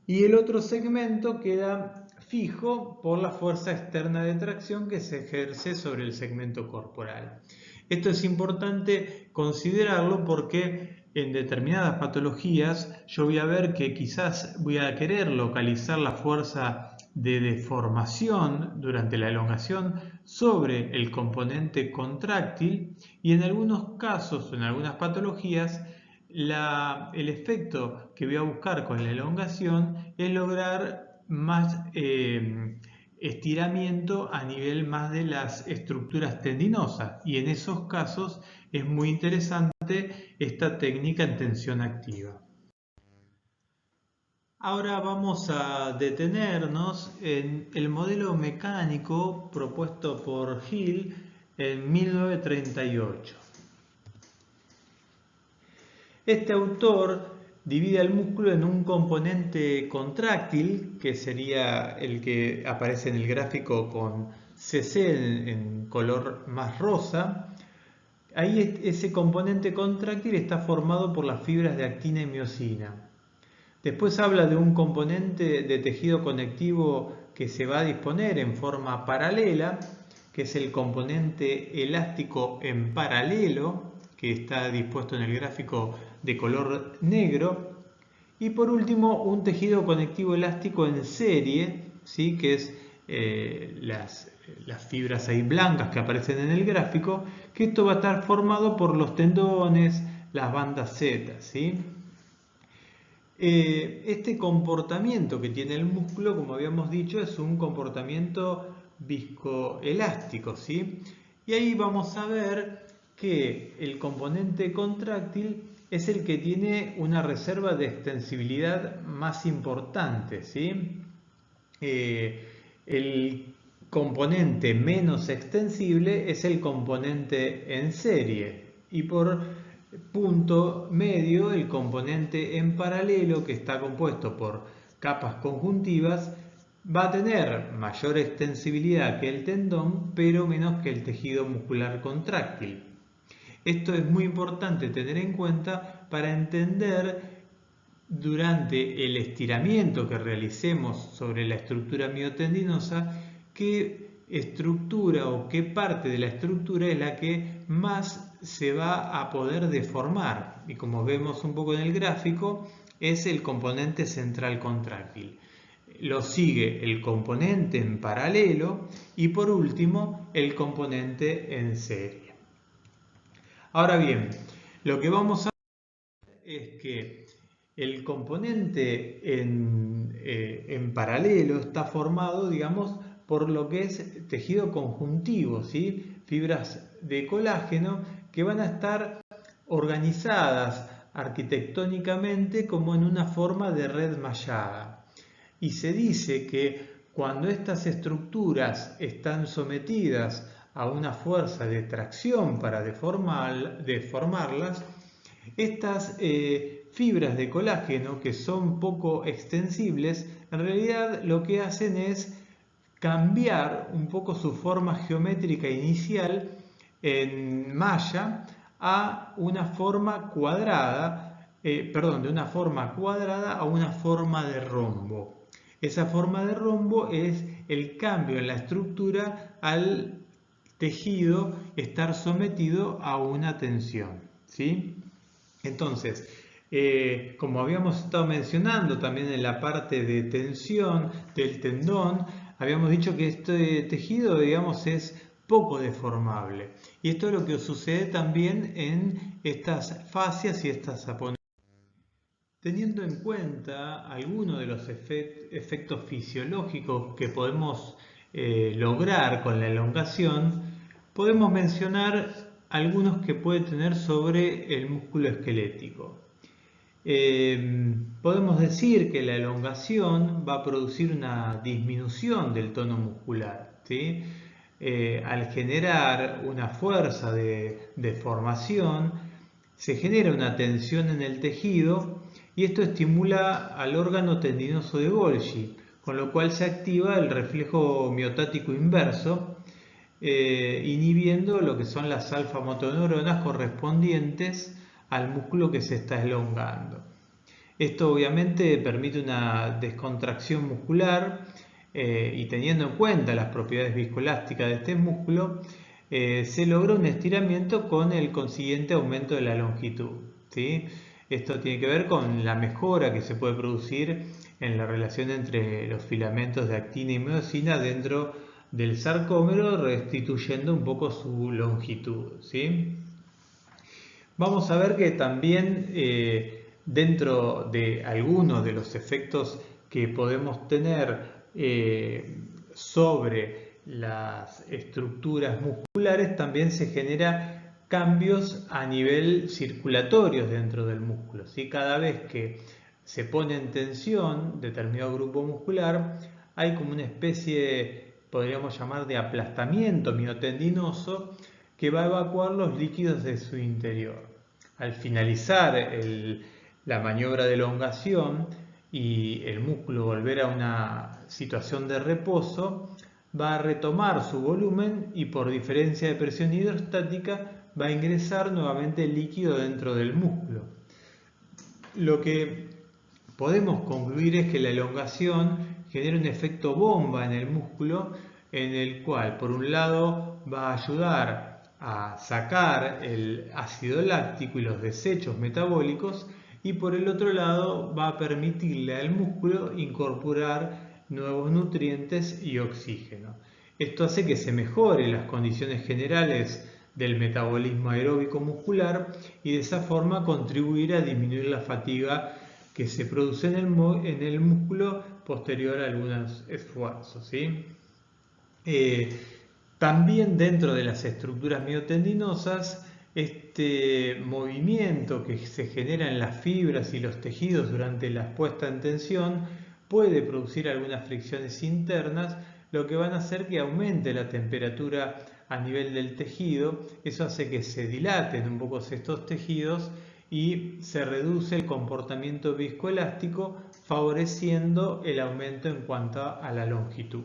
S1: Y el otro segmento queda fijo por la fuerza externa de tracción que se ejerce sobre el segmento corporal. Esto es importante considerarlo porque en determinadas patologías yo voy a ver que quizás voy a querer localizar la fuerza de deformación durante la elongación sobre el componente contráctil y en algunos casos, en algunas patologías, el efecto que voy a buscar con la elongación es lograr más estiramiento a nivel más de las estructuras tendinosas, y en esos casos es muy interesante esta técnica en tensión activa. Ahora vamos a detenernos en el modelo mecánico propuesto por Hill en 1938. Este autor divide el músculo en un componente contráctil, que sería el que aparece en el gráfico con CC en color más rosa. Ahí ese componente contráctil está formado por las fibras de actina y miosina. Después habla de un componente de tejido conectivo que se va a disponer en forma paralela, que es el componente elástico en paralelo, que está dispuesto en el gráfico de color negro. Y por último, un tejido conectivo elástico en serie, ¿sí? Que es las fibras ahí blancas que aparecen en el gráfico, que esto va a estar formado por los tendones, las bandas Z, ¿sí? Este comportamiento que tiene el músculo, como habíamos dicho, es un comportamiento viscoelástico, ¿sí? Y ahí vamos a ver que el componente contráctil es el que tiene una reserva de extensibilidad más importante, ¿sí? El componente menos extensible es el componente en serie, y por punto medio el componente en paralelo, que está compuesto por capas conjuntivas, va a tener mayor extensibilidad que el tendón, pero menos que el tejido muscular contráctil. Esto es muy importante tener en cuenta para entender durante el estiramiento que realicemos sobre la estructura miotendinosa qué estructura o qué parte de la estructura es la que más se va a poder deformar. Y como vemos un poco en el gráfico, es el componente central contráctil. Lo sigue el componente en paralelo y por último el componente en serie. Ahora bien, lo que vamos a ver es que el componente en paralelo está formado, digamos, por lo que es tejido conjuntivo, ¿sí? Fibras de colágeno que van a estar organizadas arquitectónicamente como en una forma de red mallada. Y se dice que cuando estas estructuras están sometidas a una fuerza de tracción para deformarlas, estas fibras de colágeno, que son poco extensibles, en realidad lo que hacen es cambiar un poco su forma geométrica inicial en malla a una forma cuadrada, de una forma cuadrada a una forma de rombo. Esa forma de rombo es el cambio en la estructura al tejido estar sometido a una tensión, ¿sí? Entonces, como habíamos estado mencionando también en la parte de tensión del tendón, habíamos dicho que este tejido, digamos, es poco deformable. Y esto es lo que sucede también en estas fascias y estas aponeas. Teniendo en cuenta algunos de los efectos fisiológicos que podemos lograr con la elongación, podemos mencionar algunos que puede tener sobre el músculo esquelético. Podemos decir que la elongación va a producir una disminución del tono muscular, ¿sí? Al generar una fuerza de deformación, se genera una tensión en el tejido y esto estimula al órgano tendinoso de Golgi, con lo cual se activa el reflejo miotático inverso, inhibiendo lo que son las alfa-motoneuronas correspondientes al músculo que se está elongando. Esto obviamente permite una descontracción muscular y teniendo en cuenta las propiedades viscoelásticas de este músculo, se logra un estiramiento con el consiguiente aumento de la longitud, ¿sí? Esto tiene que ver con la mejora que se puede producir en la relación entre los filamentos de actina y miosina dentro del sarcómero, restituyendo un poco su longitud, ¿sí? Vamos a ver que también dentro de algunos de los efectos que podemos tener sobre las estructuras musculares, también se genera cambios a nivel circulatorio dentro del músculo, ¿sí? Cada vez que se pone en tensión determinado grupo muscular, hay como una especie, podríamos llamar, de aplastamiento miotendinoso que va a evacuar los líquidos de su interior. Al finalizar la maniobra de elongación y el músculo volver a una situación de reposo, va a retomar su volumen y por diferencia de presión hidrostática va a ingresar nuevamente el líquido dentro del músculo. Lo que podemos concluir es que la elongación genera un efecto bomba en el músculo en el cual por un lado va a ayudar a sacar el ácido láctico y los desechos metabólicos y por el otro lado va a permitirle al músculo incorporar nuevos nutrientes y oxígeno. Esto hace que se mejoren las condiciones generales del metabolismo aeróbico muscular y de esa forma contribuir a disminuir la fatiga que se produce en el músculo posterior a algunos esfuerzos, ¿sí? También dentro de las estructuras miotendinosas, este movimiento que se genera en las fibras y los tejidos durante la puesta en tensión puede producir algunas fricciones internas, lo que van a hacer que aumente la temperatura a nivel del tejido. Eso hace que se dilaten un poco estos tejidos y se reduce el comportamiento viscoelástico, favoreciendo el aumento en cuanto a la longitud.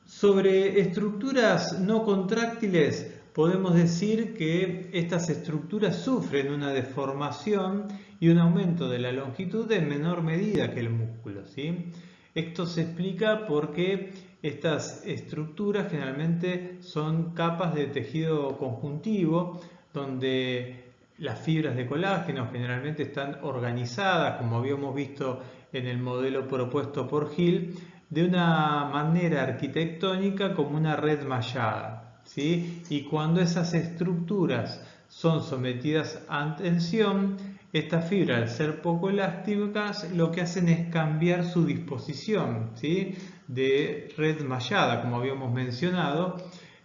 S1: Sobre estructuras no contráctiles, podemos decir que estas estructuras sufren una deformación y un aumento de la longitud en menor medida que el músculo, ¿sí? Esto se explica porque estas estructuras generalmente son capas de tejido conjuntivo donde las fibras de colágeno generalmente están organizadas, como habíamos visto en el modelo propuesto por Hill, de una manera arquitectónica como una red mallada, ¿sí? Y cuando esas estructuras son sometidas a tensión, estas fibras, al ser poco elásticas, lo que hacen es cambiar su disposición, ¿sí? De red mallada, como habíamos mencionado,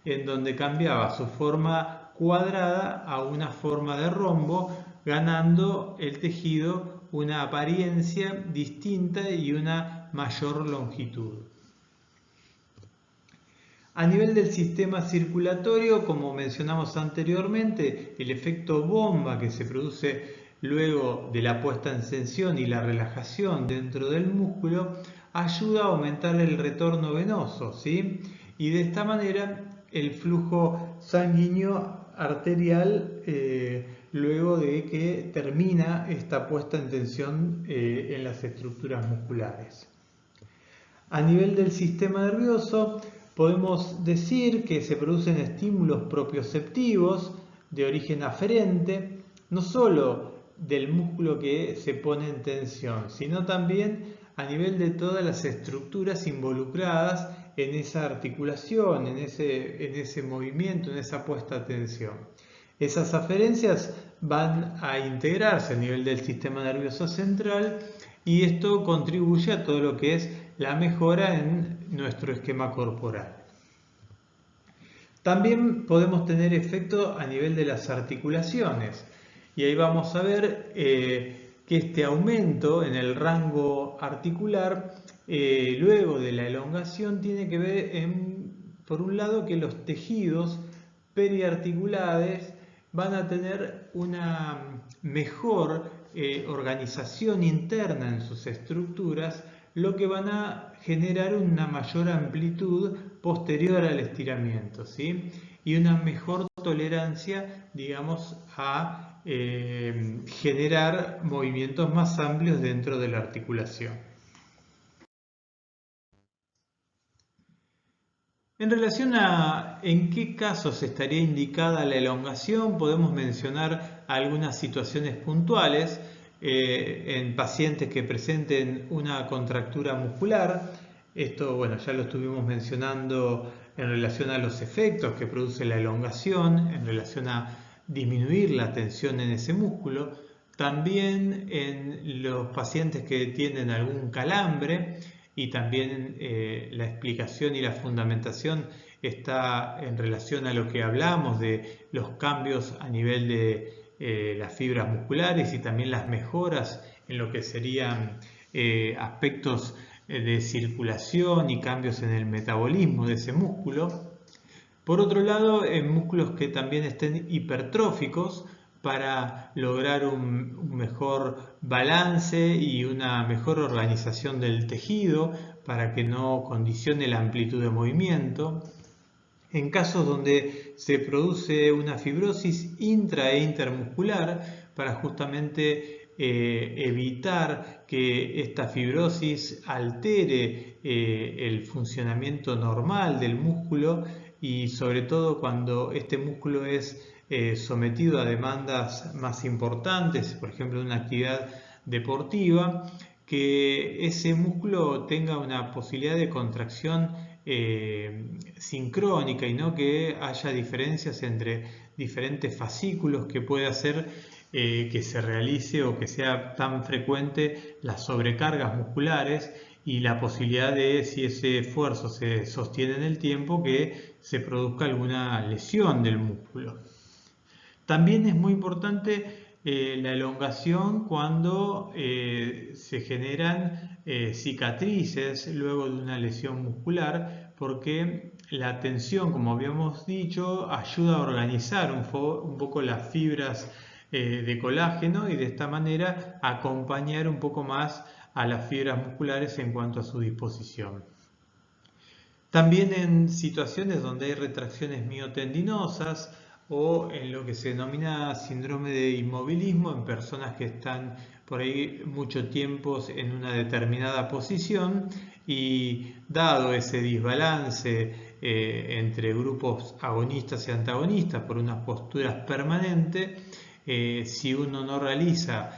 S1: en donde cambiaba su forma cuadrada a una forma de rombo, ganando el tejido una apariencia distinta y una mayor longitud. A nivel del sistema circulatorio, como mencionamos anteriormente, el efecto bomba que se produce luego de la puesta en tensión y la relajación dentro del músculo ayuda a aumentar el retorno venoso, ¿sí? Y de esta manera el flujo sanguíneo arterial luego de que termina esta puesta en tensión en las estructuras musculares. A nivel del sistema nervioso, podemos decir que se producen estímulos propioceptivos de origen aferente, no solo del músculo que se pone en tensión, sino también a nivel de todas las estructuras involucradas en esa articulación, en ese movimiento, en esa puesta a tensión. Esas aferencias van a integrarse a nivel del sistema nervioso central y esto contribuye a todo lo que es la mejora en nuestro esquema corporal. También podemos tener efecto a nivel de las articulaciones y ahí vamos a ver que este aumento en el rango articular luego de la elongación tiene que ver por un lado que los tejidos periarticulares van a tener una mejor organización interna en sus estructuras, lo que van a generar una mayor amplitud posterior al estiramiento, ¿sí? Y una mejor tolerancia, digamos, a generar movimientos más amplios dentro de la articulación. En relación a en qué casos estaría indicada la elongación, podemos mencionar algunas situaciones puntuales en pacientes que presenten una contractura muscular. Esto, bueno, ya lo estuvimos mencionando en relación a los efectos que produce la elongación, en relación a disminuir la tensión en ese músculo. También en los pacientes que tienen algún calambre, y también la explicación y la fundamentación está en relación a lo que hablamos de los cambios a nivel de las fibras musculares y también las mejoras en lo que serían aspectos de circulación y cambios en el metabolismo de ese músculo. Por otro lado, en músculos que también estén hipertróficos, para lograr un mejor balance y una mejor organización del tejido, para que no condicione la amplitud de movimiento. En casos donde se produce una fibrosis intra e intermuscular, para justamente evitar que esta fibrosis altere el funcionamiento normal del músculo, y sobre todo cuando este músculo es sometido a demandas más importantes, por ejemplo en una actividad deportiva, que ese músculo tenga una posibilidad de contracción sincrónica y no que haya diferencias entre diferentes fascículos, que puede hacer que se realice o que sea tan frecuente las sobrecargas musculares y la posibilidad de, si ese esfuerzo se sostiene en el tiempo, que se produzca alguna lesión del músculo. También es muy importante la elongación cuando se generan cicatrices luego de una lesión muscular, porque la tensión, como habíamos dicho, ayuda a organizar un poco las fibras de colágeno y de esta manera acompañar un poco más a las fibras musculares en cuanto a su disposición. También en situaciones donde hay retracciones miotendinosas o en lo que se denomina síndrome de inmovilismo, en personas que están por ahí mucho tiempo en una determinada posición, y dado ese desbalance entre grupos agonistas y antagonistas por unas posturas permanentes, si uno no realiza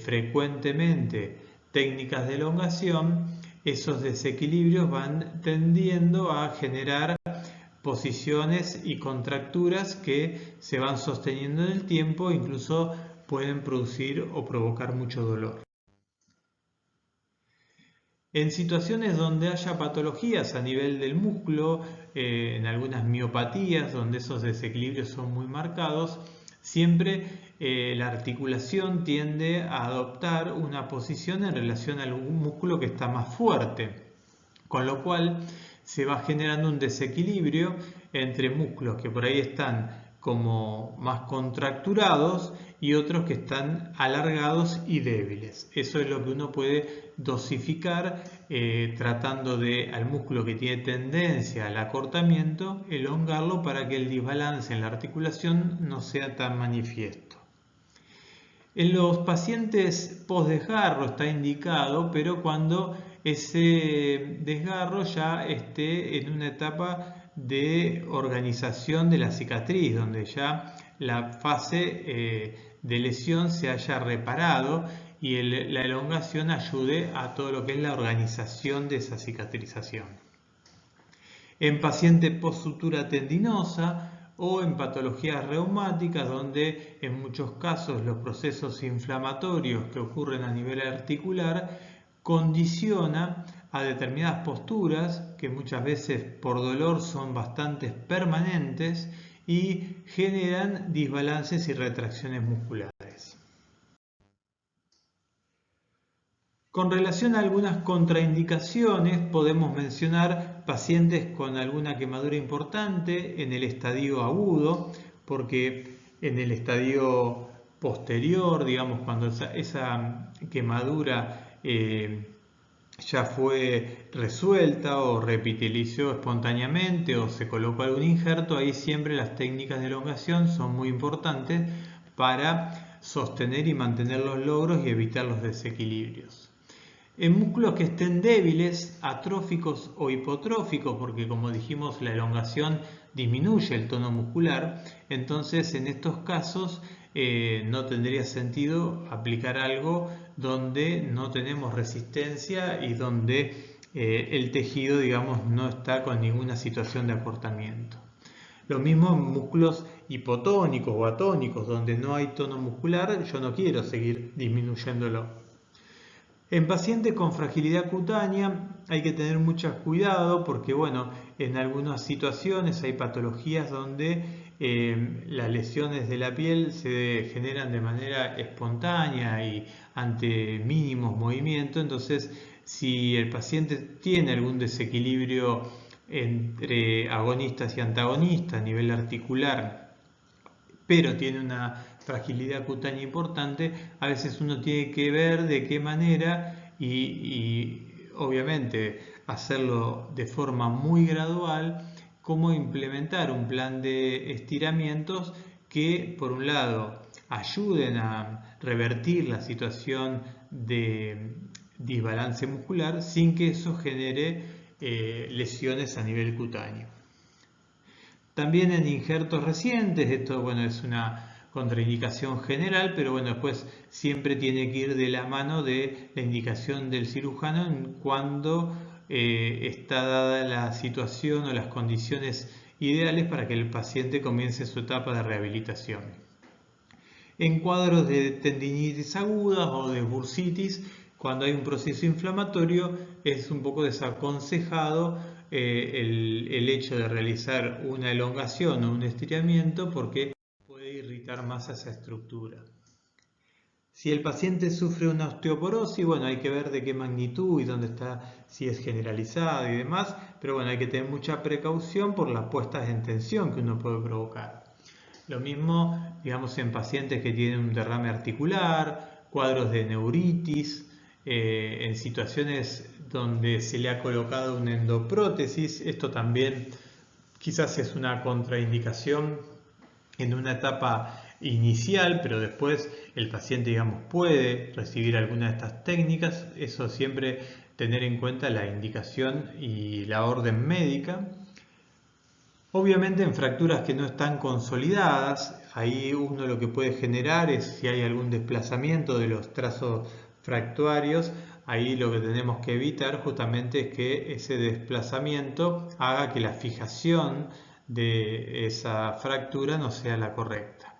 S1: frecuentemente técnicas de elongación, esos desequilibrios van tendiendo a generar posiciones y contracturas que se van sosteniendo en el tiempo, incluso pueden producir o provocar mucho dolor. En situaciones donde haya patologías a nivel del músculo, en algunas miopatías donde esos desequilibrios son muy marcados, siempre la articulación tiende a adoptar una posición en relación a algún músculo que está más fuerte, con lo cual se va generando un desequilibrio entre músculos que por ahí están como más contracturados y otros que están alargados y débiles. Eso es lo que uno puede dosificar tratando de al músculo que tiene tendencia al acortamiento, elongarlo para que el desbalance en la articulación no sea tan manifiesto. En los pacientes post-desgarro está indicado, pero cuando ese desgarro ya esté en una etapa de organización de la cicatriz, donde ya la fase de lesión se haya reparado y la elongación ayude a todo lo que es la organización de esa cicatrización. En paciente post-sutura tendinosa o en patologías reumáticas, donde en muchos casos los procesos inflamatorios que ocurren a nivel articular condicionan a determinadas posturas que muchas veces por dolor son bastante permanentes y generan desbalances y retracciones musculares. Con relación a algunas contraindicaciones, podemos mencionar pacientes con alguna quemadura importante en el estadio agudo, porque en el estadio posterior, digamos, cuando esa quemadura ya fue resuelta o repitalizó espontáneamente o se colocó algún injerto, ahí siempre las técnicas de elongación son muy importantes para sostener y mantener los logros y evitar los desequilibrios. En músculos que estén débiles, atróficos o hipotróficos, porque como dijimos la elongación disminuye el tono muscular, entonces en estos casos no tendría sentido aplicar algo donde no tenemos resistencia y donde el tejido, digamos, no está con ninguna situación de acortamiento. Lo mismo en músculos hipotónicos o atónicos, donde no hay tono muscular, yo no quiero seguir disminuyéndolo. En pacientes con fragilidad cutánea hay que tener mucho cuidado porque, bueno, en algunas situaciones hay patologías donde las lesiones de la piel se generan de manera espontánea y ante mínimos movimientos. Entonces, si el paciente tiene algún desequilibrio entre agonistas y antagonistas a nivel articular, pero tiene una fragilidad cutánea importante, a veces uno tiene que ver de qué manera y obviamente hacerlo de forma muy gradual, cómo implementar un plan de estiramientos que por un lado ayuden a revertir la situación de desbalance muscular sin que eso genere lesiones a nivel cutáneo. También en injertos recientes, esto bueno, es una contraindicación general, pero bueno, después siempre tiene que ir de la mano de la indicación del cirujano cuando está dada la situación o las condiciones ideales para que el paciente comience su etapa de rehabilitación. En cuadros de tendinitis aguda o de bursitis, cuando hay un proceso inflamatorio, es un poco desaconsejado el hecho de realizar una elongación o un estiramiento porque puede irritar más a esa estructura. Si el paciente sufre una osteoporosis, bueno, hay que ver de qué magnitud y dónde está, si es generalizada y demás, pero bueno, hay que tener mucha precaución por las puestas en tensión que uno puede provocar. Lo mismo, digamos, en pacientes que tienen un derrame articular, cuadros de neuritis, en situaciones donde se le ha colocado una endoprótesis. Esto también quizás es una contraindicación en una etapa inicial, pero después el paciente, digamos, puede recibir alguna de estas técnicas. Eso siempre tener en cuenta la indicación y la orden médica. Obviamente en fracturas que no están consolidadas, ahí uno lo que puede generar es si hay algún desplazamiento de los trazos fractarios, ahí lo que tenemos que evitar justamente es que ese desplazamiento haga que la fijación de esa fractura no sea la correcta.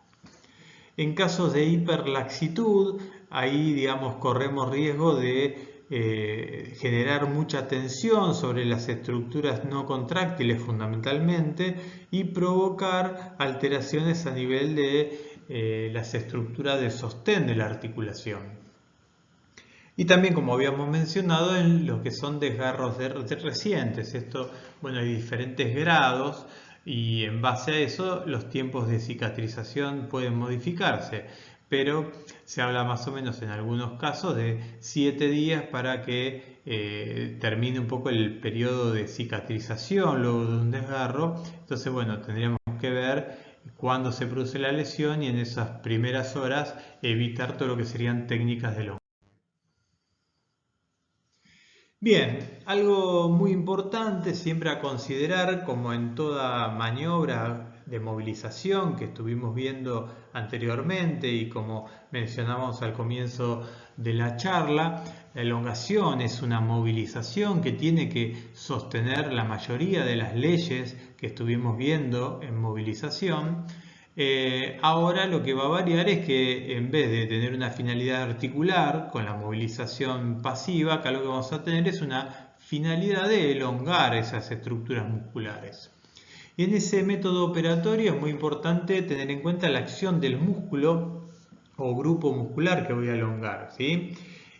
S1: En casos de hiperlaxitud, ahí digamos corremos riesgo de generar mucha tensión sobre las estructuras no contráctiles fundamentalmente y provocar alteraciones a nivel de las estructuras de sostén de la articulación. Y también, como habíamos mencionado, en lo que son desgarros recientes. Esto, bueno, hay diferentes grados y en base a eso los tiempos de cicatrización pueden modificarse, pero se habla más o menos en algunos casos de 7 días para que termine un poco el periodo de cicatrización luego de un desgarro. Entonces, bueno, tendríamos que ver cuándo se produce la lesión y en esas primeras horas evitar todo lo que serían técnicas de elongación. Bien, algo muy importante siempre a considerar, como en toda maniobra de movilización que estuvimos viendo anteriormente y como mencionamos al comienzo de la charla, la elongación es una movilización que tiene que sostener la mayoría de las leyes que estuvimos viendo en movilización. Ahora lo que va a variar es que en vez de tener una finalidad articular con la movilización pasiva, acá lo que vamos a tener es una finalidad de elongar esas estructuras musculares. Y en ese método operatorio es muy importante tener en cuenta la acción del músculo o grupo muscular que voy a elongar, ¿sí?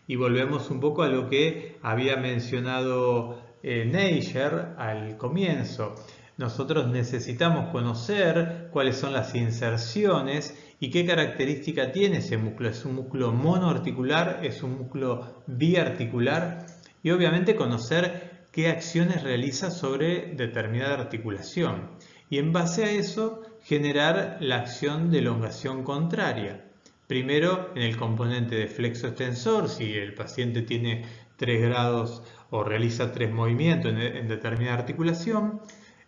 S1: Y volvemos un poco a lo que había mencionado Neiger al comienzo. Nosotros necesitamos conocer cuáles son las inserciones y qué característica tiene ese músculo. ¿Es un músculo monoarticular? ¿Es un músculo biarticular? Y obviamente conocer qué acciones realiza sobre determinada articulación. Y en base a eso generar la acción de elongación contraria. Primero en el componente de flexo extensor, si el paciente tiene 3 grados o realiza 3 movimientos en determinada articulación.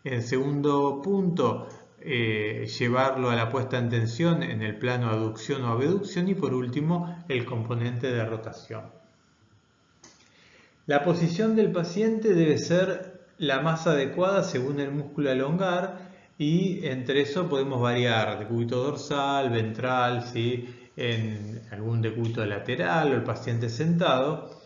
S1: En segundo punto, llevarlo a la puesta en tensión en el plano aducción o abducción. Y por último, el componente de rotación. La posición del paciente debe ser la más adecuada según el músculo elongar, y entre eso podemos variar decúbito dorsal, ventral, ¿sí? En algún decúbito lateral o el paciente sentado.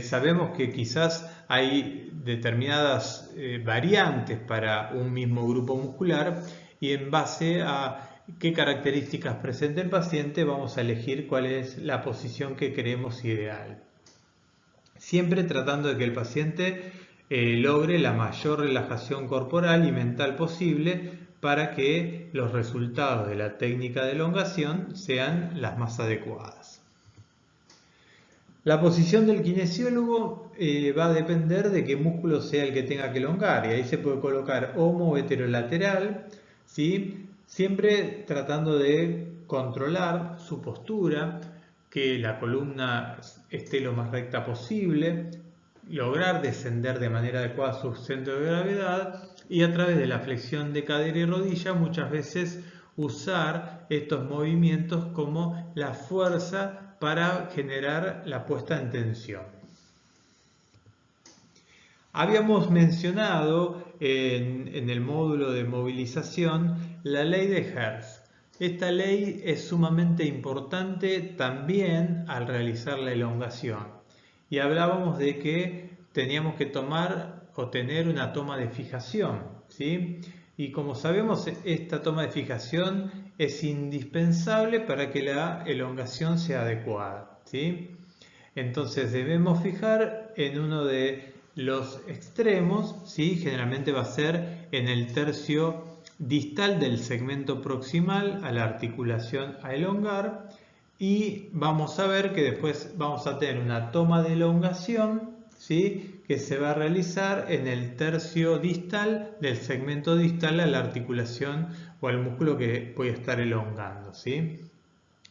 S1: Sabemos que quizás hay determinadas variantes para un mismo grupo muscular, y en base a qué características presenta el paciente vamos a elegir cuál es la posición que creemos ideal. Siempre tratando de que el paciente logre la mayor relajación corporal y mental posible para que los resultados de la técnica de elongación sean las más adecuadas. La posición del kinesiólogo va a depender de qué músculo sea el que tenga que elongar, y ahí se puede colocar homo o heterolateral, ¿sí? Siempre tratando de controlar su postura, que la columna esté lo más recta posible, lograr descender de manera adecuada su centro de gravedad, y a través de la flexión de cadera y rodilla muchas veces usar estos movimientos como la fuerza para generar la puesta en tensión. Habíamos mencionado en el módulo de movilización la ley de Hertz. Esta ley es sumamente importante también al realizar la elongación. Y hablábamos de que teníamos que tomar o tener una toma de fijación, ¿sí? Y como sabemos, esta toma de fijación es indispensable para que la elongación sea adecuada, ¿sí? Entonces debemos fijar en uno de los extremos, ¿sí? Generalmente va a ser en el tercio distal del segmento proximal a la articulación a elongar, y vamos a ver que después vamos a tener una toma de elongación, ¿sí? Que se va a realizar en el tercio distal del segmento distal a la articulación o al músculo que voy a estar elongando, ¿sí?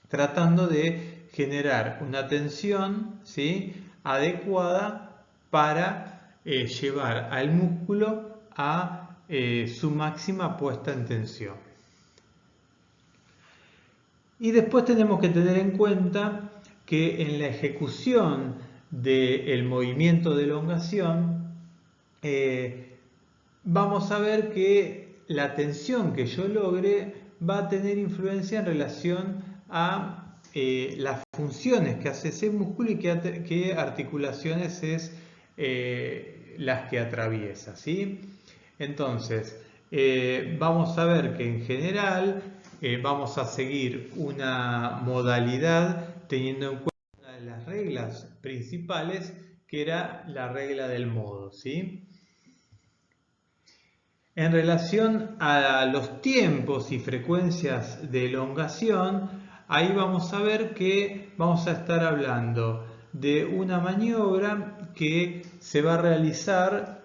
S1: Tratando de generar una tensión, ¿sí? Adecuada para llevar al músculo a su máxima puesta en tensión. Y después tenemos que tener en cuenta que en la ejecución del movimiento de elongación vamos a ver que la tensión que yo logre va a tener influencia en relación a las funciones que hace ese músculo y qué articulaciones es las que atraviesa, ¿sí? Entonces, vamos a ver que en general vamos a seguir una modalidad teniendo en cuenta una de las reglas principales, que era la regla del modo, ¿sí? En relación a los tiempos y frecuencias de elongación, ahí vamos a ver que vamos a estar hablando de una maniobra que se va a realizar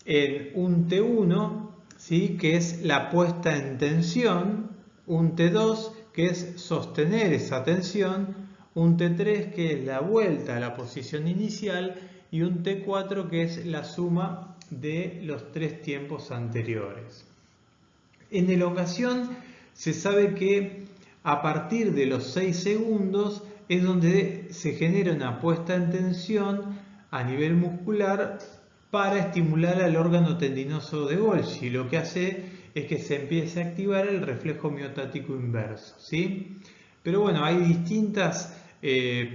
S1: en un T1, ¿sí? Que es la puesta en tensión, un T2 que es sostener esa tensión, un T3 que es la vuelta a la posición inicial, y un T4 que es la suma de los 3 tiempos anteriores. En elongación se sabe que a partir de los 6 segundos es donde se genera una puesta en tensión a nivel muscular para estimular al órgano tendinoso de Golgi. Lo que hace es que se empiece a activar el reflejo miotático inverso, ¿sí? Pero bueno, hay distintas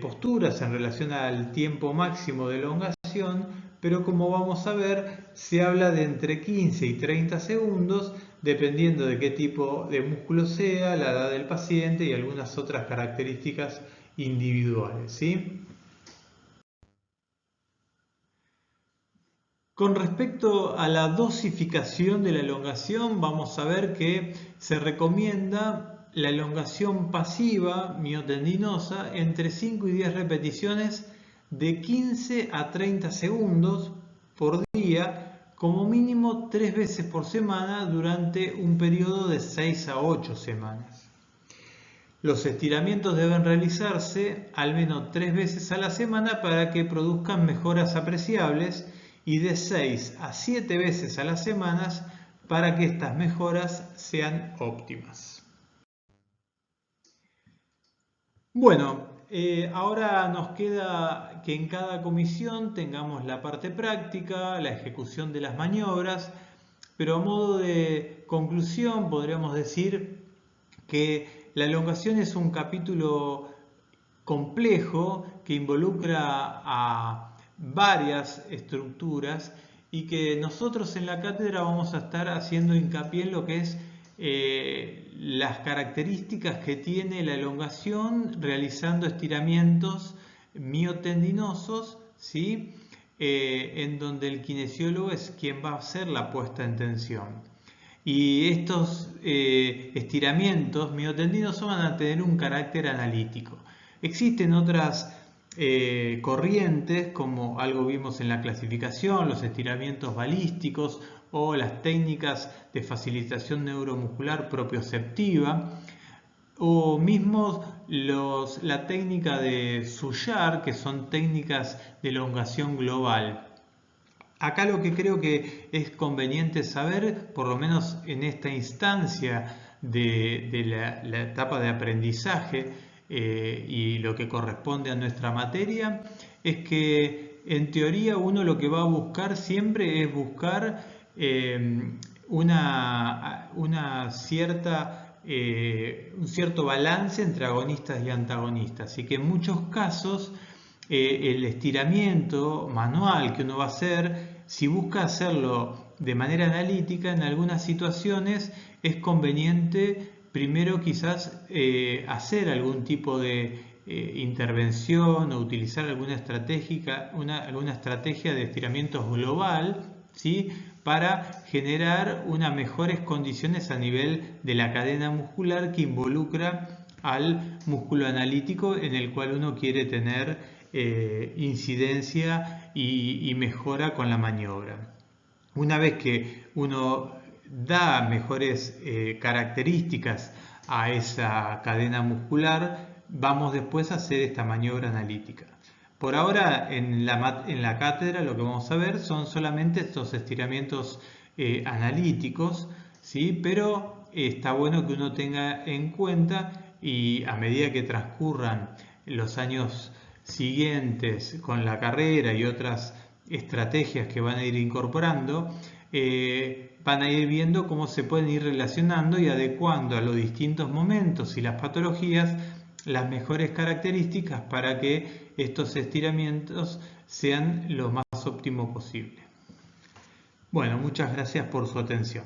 S1: posturas en relación al tiempo máximo de elongación, pero como vamos a ver, se habla de entre 15 y 30 segundos, dependiendo de qué tipo de músculo sea, la edad del paciente y algunas otras características individuales, ¿sí? Con respecto a la dosificación de la elongación, vamos a ver que se recomienda la elongación pasiva miotendinosa entre 5 y 10 repeticiones de 15 a 30 segundos por día, como mínimo 3 veces por semana durante un periodo de 6 a 8 semanas. Los estiramientos deben realizarse al menos 3 veces a la semana para que produzcan mejoras apreciables y de 6 a 7 veces a las semanas para que estas mejoras sean óptimas. Bueno, ahora nos queda que en cada comisión tengamos la parte práctica, la ejecución de las maniobras, pero a modo de conclusión podríamos decir que la elongación es un capítulo complejo que involucra a varias estructuras y que nosotros en la cátedra vamos a estar haciendo hincapié en lo que es las características que tiene la elongación realizando estiramientos miotendinosos, ¿sí? En donde el kinesiólogo es quien va a hacer la puesta en tensión. Y estos estiramientos miotendinosos van a tener un carácter analítico. Existen otras corrientes, como algo vimos en la clasificación, los estiramientos balísticos o las técnicas de facilitación neuromuscular propioceptiva, o mismo la técnica de Suchard, que son técnicas de elongación global. Acá lo que creo que es conveniente saber, por lo menos en esta instancia de la etapa de aprendizaje y lo que corresponde a nuestra materia, es que en teoría uno lo que va a buscar siempre es buscar un cierto balance entre agonistas y antagonistas. Así que en muchos casos el estiramiento manual que uno va a hacer, si busca hacerlo de manera analítica, en algunas situaciones es conveniente primero quizás hacer algún tipo de intervención o utilizar alguna estrategia de estiramientos global, ¿sí? Para generar unas mejores condiciones a nivel de la cadena muscular que involucra al músculo analítico en el cual uno quiere tener incidencia y mejora con la maniobra. Una vez que uno da mejores características a esa cadena muscular, vamos después a hacer esta maniobra analítica. Por ahora en la cátedra lo que vamos a ver son solamente estos estiramientos analíticos, ¿sí? Pero está bueno que uno tenga en cuenta, y a medida que transcurran los años siguientes con la carrera y otras estrategias que van a ir incorporando, van a ir viendo cómo se pueden ir relacionando y adecuando a los distintos momentos y las patologías las mejores características para que estos estiramientos sean lo más óptimo posible. Bueno, muchas gracias por su atención.